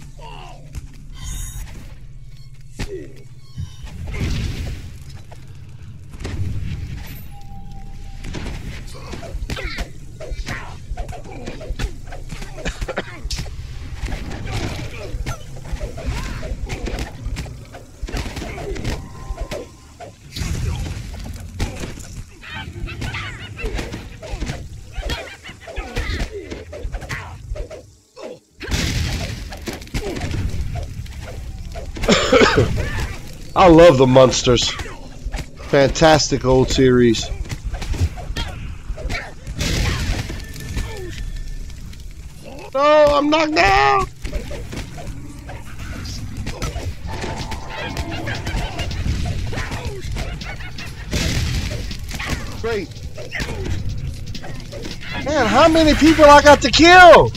I love the Munsters. Fantastic old series. No, I'm knocked down. Great. Man, how many people I got to kill?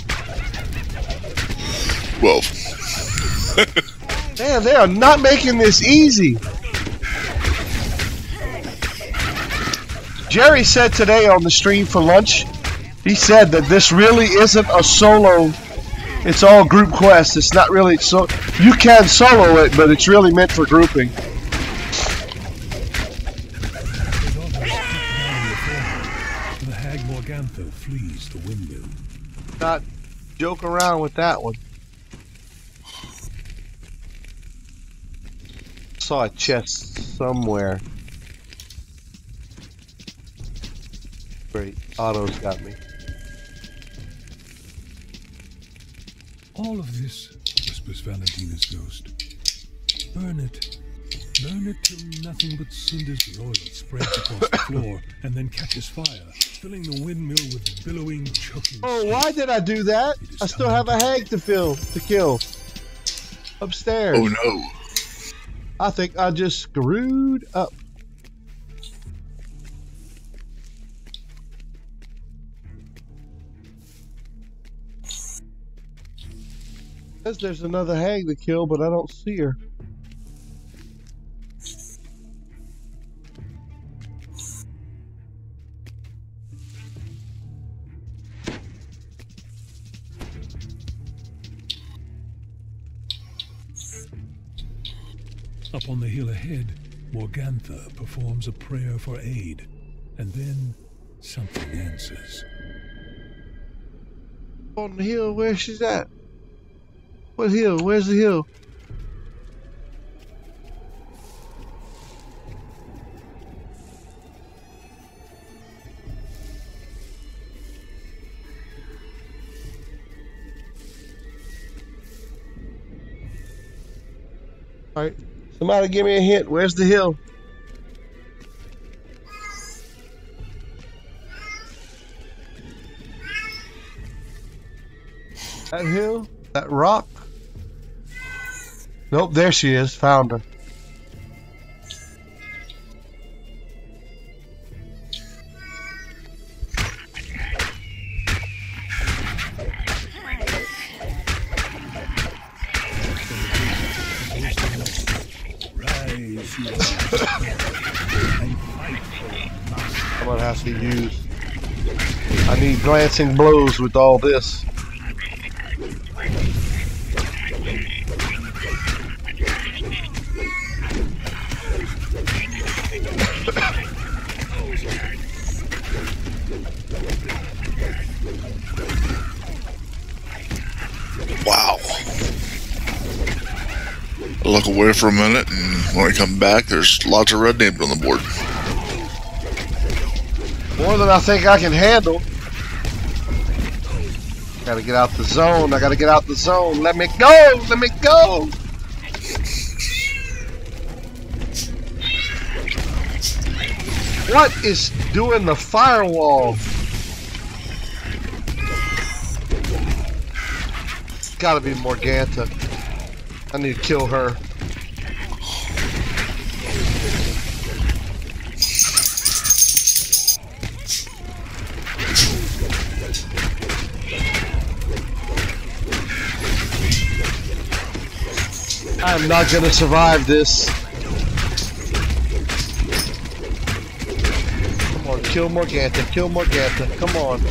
12. Man, they are not making this easy. Jerry said today on the stream for lunch, he said that this really isn't a solo, it's all group quests. It's not really, so you can solo it, but it's really meant for grouping. The hag Morgantha flees the windmill. Not joke around with that one. Saw a chest somewhere. Great, Otto's got me. All of this, whispers Valentina's ghost. Burn it. Burn it till nothing but cinders of oil spreads across the floor and then catches fire, filling the windmill with billowing, choking. Oh, why did I do that? I still have a hag to kill. Upstairs. Oh no. I think I just screwed up. Says there's another hag to kill, but I don't see her. Up on the hill ahead, Morgantha performs a prayer for aid, and then something answers. On the hill, where she's at? What hill? Where's the hill? Alright, somebody give me a hint. Where's the hill? That hill? That rock? Nope, there she is. Found her. I'm gonna have to use. I need glancing blows with all this. Wow. I look away for a minute, and when I come back, there's lots of red names on the board. More than I think I can handle. Gotta get out the zone. I gotta get out the zone. Let me go! Let me go! What is doing the firewall? It's gotta be Morgantha. I need to kill her. I'm not gonna survive this. Come on, kill Morgantha, kill Morgantha, come on.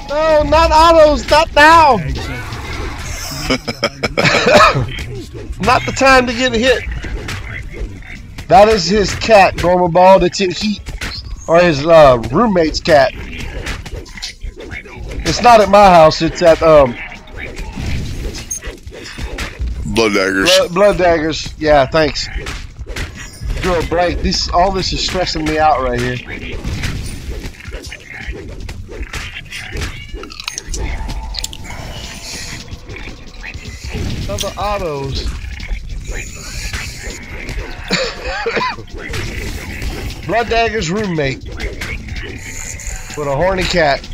No, not Otto's, not now! Not the time to get hit. That is his cat, Normal Ball, that's in heat. Or his roommate's cat. It's not at my house, it's at Blood daggers. Blood daggers. Yeah, thanks. Drew a blank. All this is stressing me out right here. Other autos. Blood dagger's roommate with a horny cat.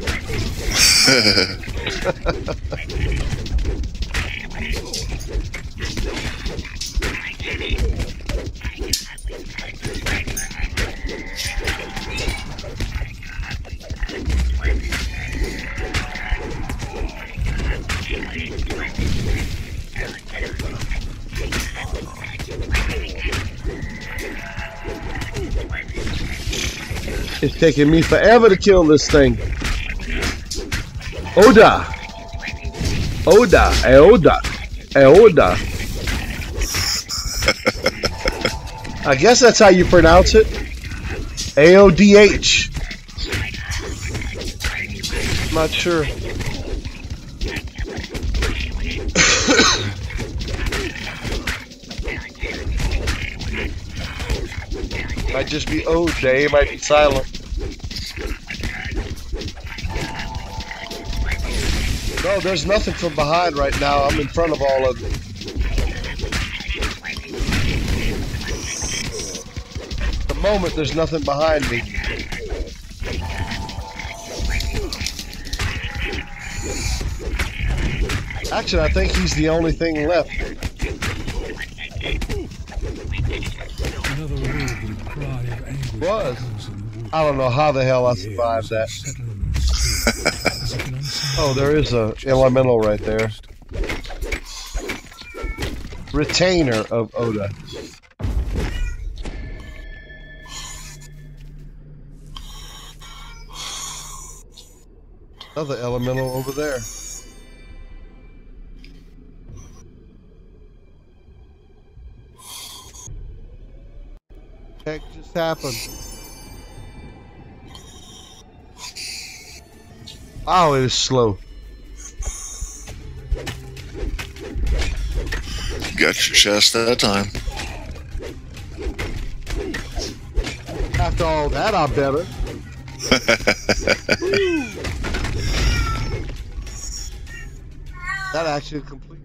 It's taking me forever to kill this thing. Oda. Oda. Eoda. Eoda. I guess that's how you pronounce it. AODH. Not sure. Might just be OJ, might be silent. No, there's nothing from behind right now. I'm in front of all of them. At the moment, there's nothing behind me. Actually, I think he's the only thing left. Another horrible cry of anguish Was. echoes in the wood. I don't know how the hell I survived that. Oh, there is a elemental right there. Retainer of Oda. Another elemental over there. Heck just happened? Oh, it is slow. Got your chest that time. After all that, I better. That actually complete.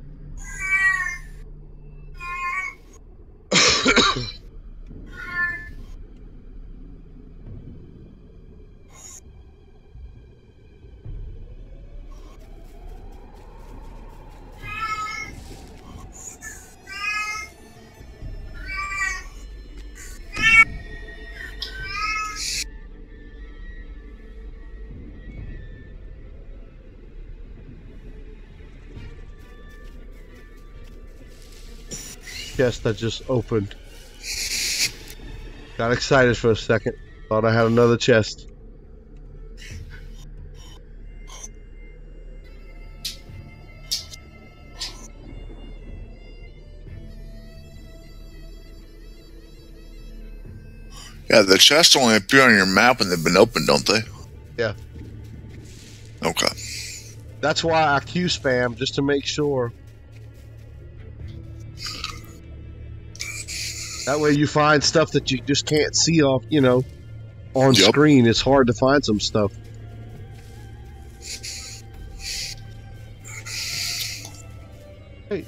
Chest that just opened. Got excited for a second. Thought I had another chest. Yeah, the chests only appear on your map when they've been opened, don't they? Yeah. Okay. That's why I Q spam, just to make sure. That way you find stuff that you just can't see off, you know, on screen. It's hard to find some stuff. Hey.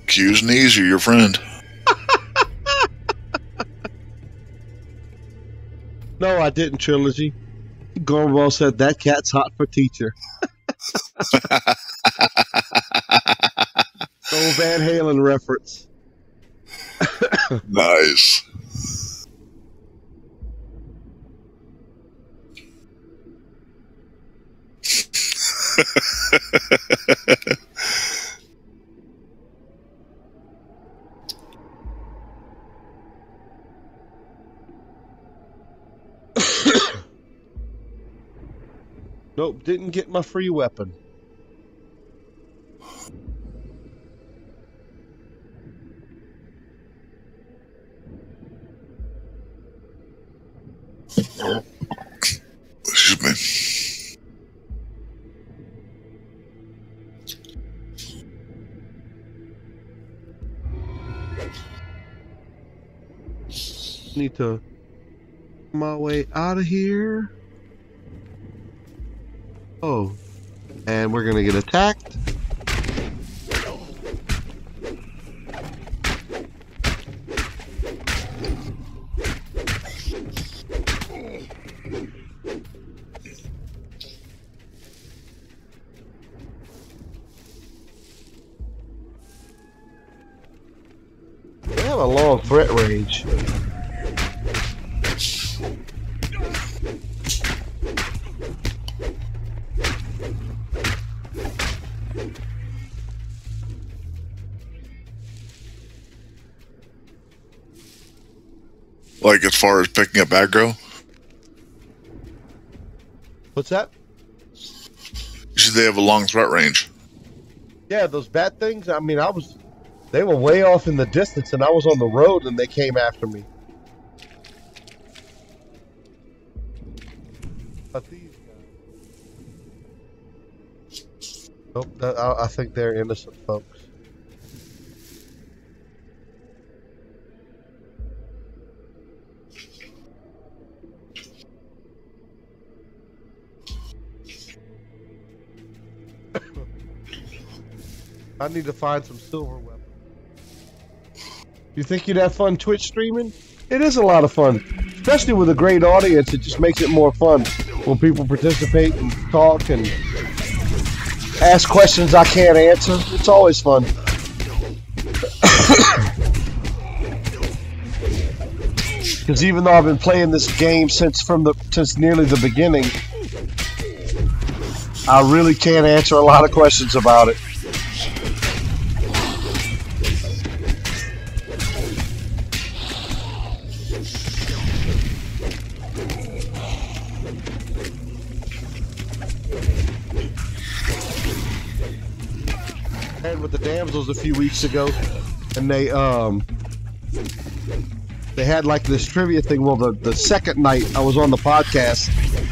Q's and E's are your friend. No, I didn't, Trilogy. Gumball said that cat's hot for teacher. Old Van Halen reference. Nice. Nope, didn't get my free weapon. Excuse me. Need to my way out of here. Oh, and we're gonna get attacked. They have a long threat range. Like as far as picking up aggro? What's that? You said they have a long threat range. Yeah, those bat things. I mean, they were way off in the distance, and I was on the road, and they came after me. But these guys. Nope, I think they're innocent folks. I need to find some silver weapons. You think you'd have fun Twitch streaming? It is a lot of fun. Especially with a great audience, it just makes it more fun. When people participate and talk and ask questions I can't answer. It's always fun. Because even though I've been playing this game since nearly the beginning, I really can't answer a lot of questions about it. With the damsels a few weeks ago, and they had like this trivia thing. Well, the second night I was on the podcast,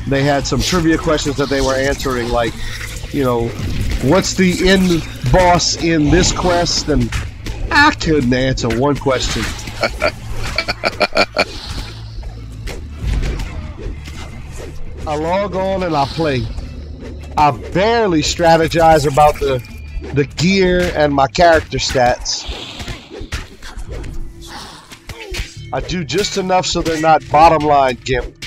they had some trivia questions that they were answering, like, you know, what's the end boss in this quest? And I couldn't answer one question. I log on and I play. I barely strategize about the gear and my character stats. I do just enough so they're not bottom line gimp.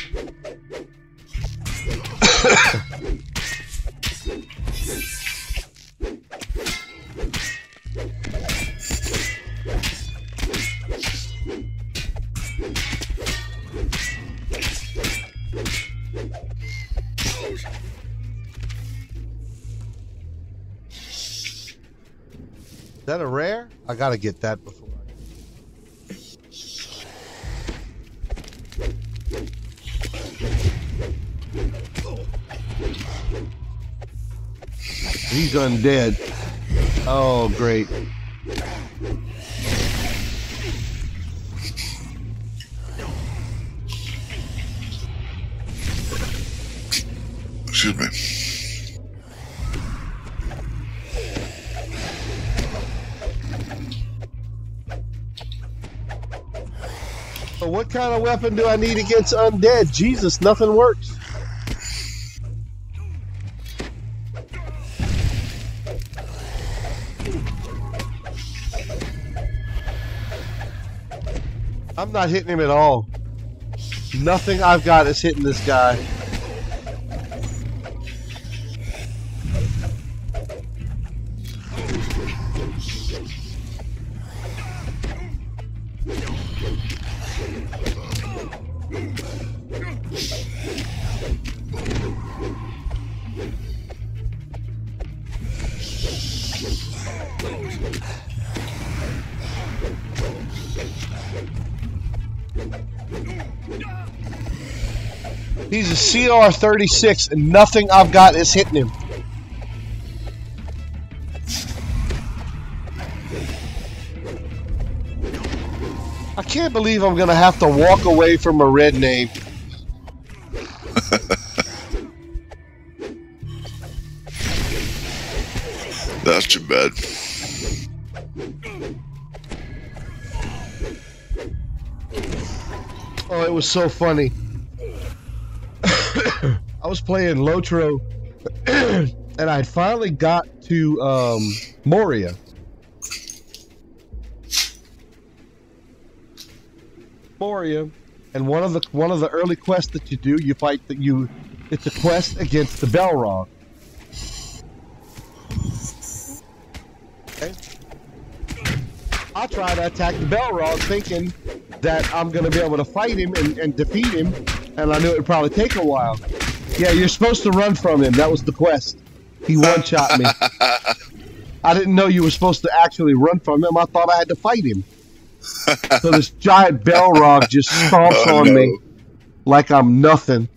Is that a rare? I gotta get that before He's undead. Oh, great. Excuse me. So what kind of weapon do I need against undead? Jesus, nothing works. I'm not hitting him at all. Nothing I've got is hitting this guy. He's a CR-36 and nothing I've got is hitting him. I can't believe I'm gonna have to walk away from a red name. That's too bad. Oh, it was so funny. I was playing Lotro, and I finally got to Moria. And one of the early quests that you do, you fight it's a quest against the Balrog. Okay. I try to attack the Balrog thinking that I'm going to be able to fight him and defeat him, and I knew it would probably take a while. Yeah, you're supposed to run from him. That was the quest. He one-shot me. I didn't know you were supposed to actually run from him. I thought I had to fight him. So this giant Balrog just stomps on me like I'm nothing.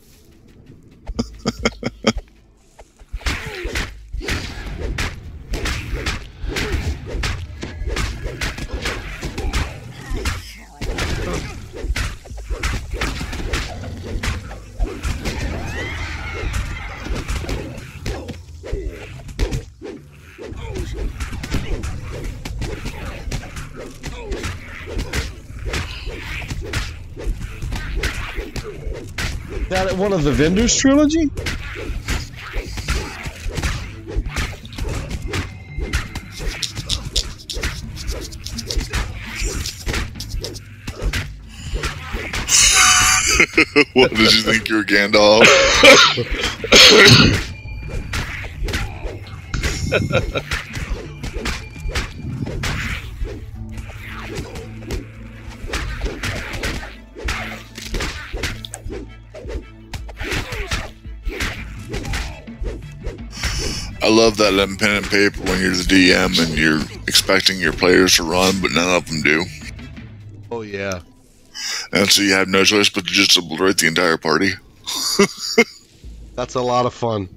That one of the Vendors trilogy? What did you think you were, Gandalf? I love that in pen and paper when you're the DM and you're expecting your players to run, but none of them do. Oh, yeah. And so you have no choice but to just obliterate the entire party. That's a lot of fun.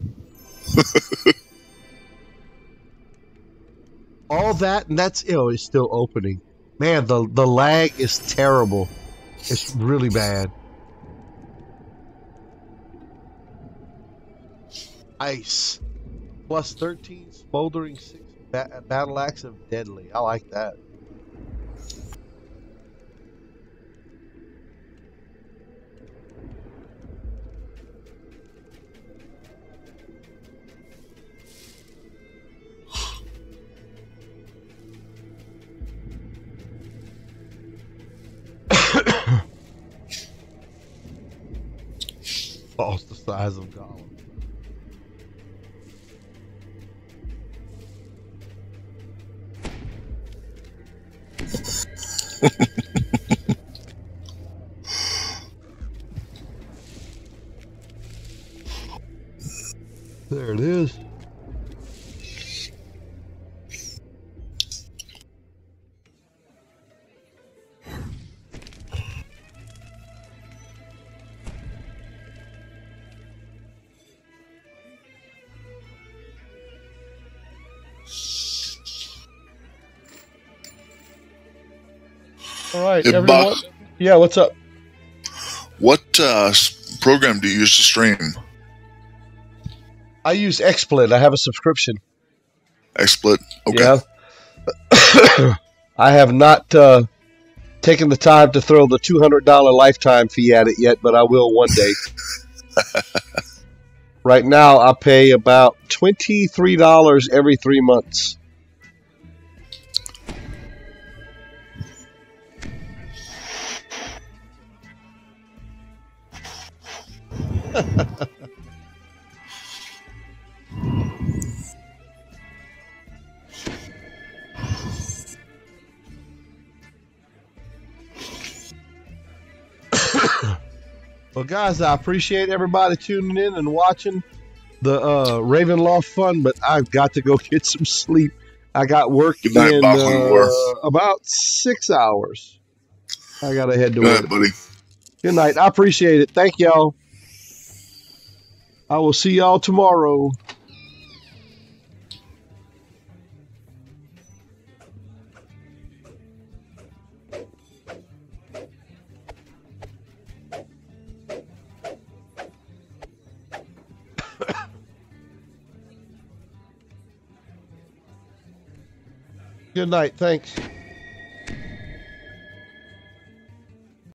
All that, and that's, it's still opening. Man, the lag is terrible. It's really bad. Ice. Plus 13 smoldering 6 battle axe of deadly. I like that. Falls the size of Gollum. There it is. All right, Hey, everyone. Buck, Yeah, what's up? what program do you use to stream? I use XSplit. I have a subscription. XSplit? Okay. Yeah. I have not taken the time to throw the $200 lifetime fee at it yet, but I will one day. Right now, I pay about $23 every 3 months. Well, guys, I appreciate everybody tuning in and watching the Ravenloft fun, but I've got to go get some sleep. I got work Good night, in Bachlagore. about 6 hours. I got to head to Good work. night, buddy. Good night. I appreciate it. Thank y'all. I will see y'all tomorrow. Good night. Thanks.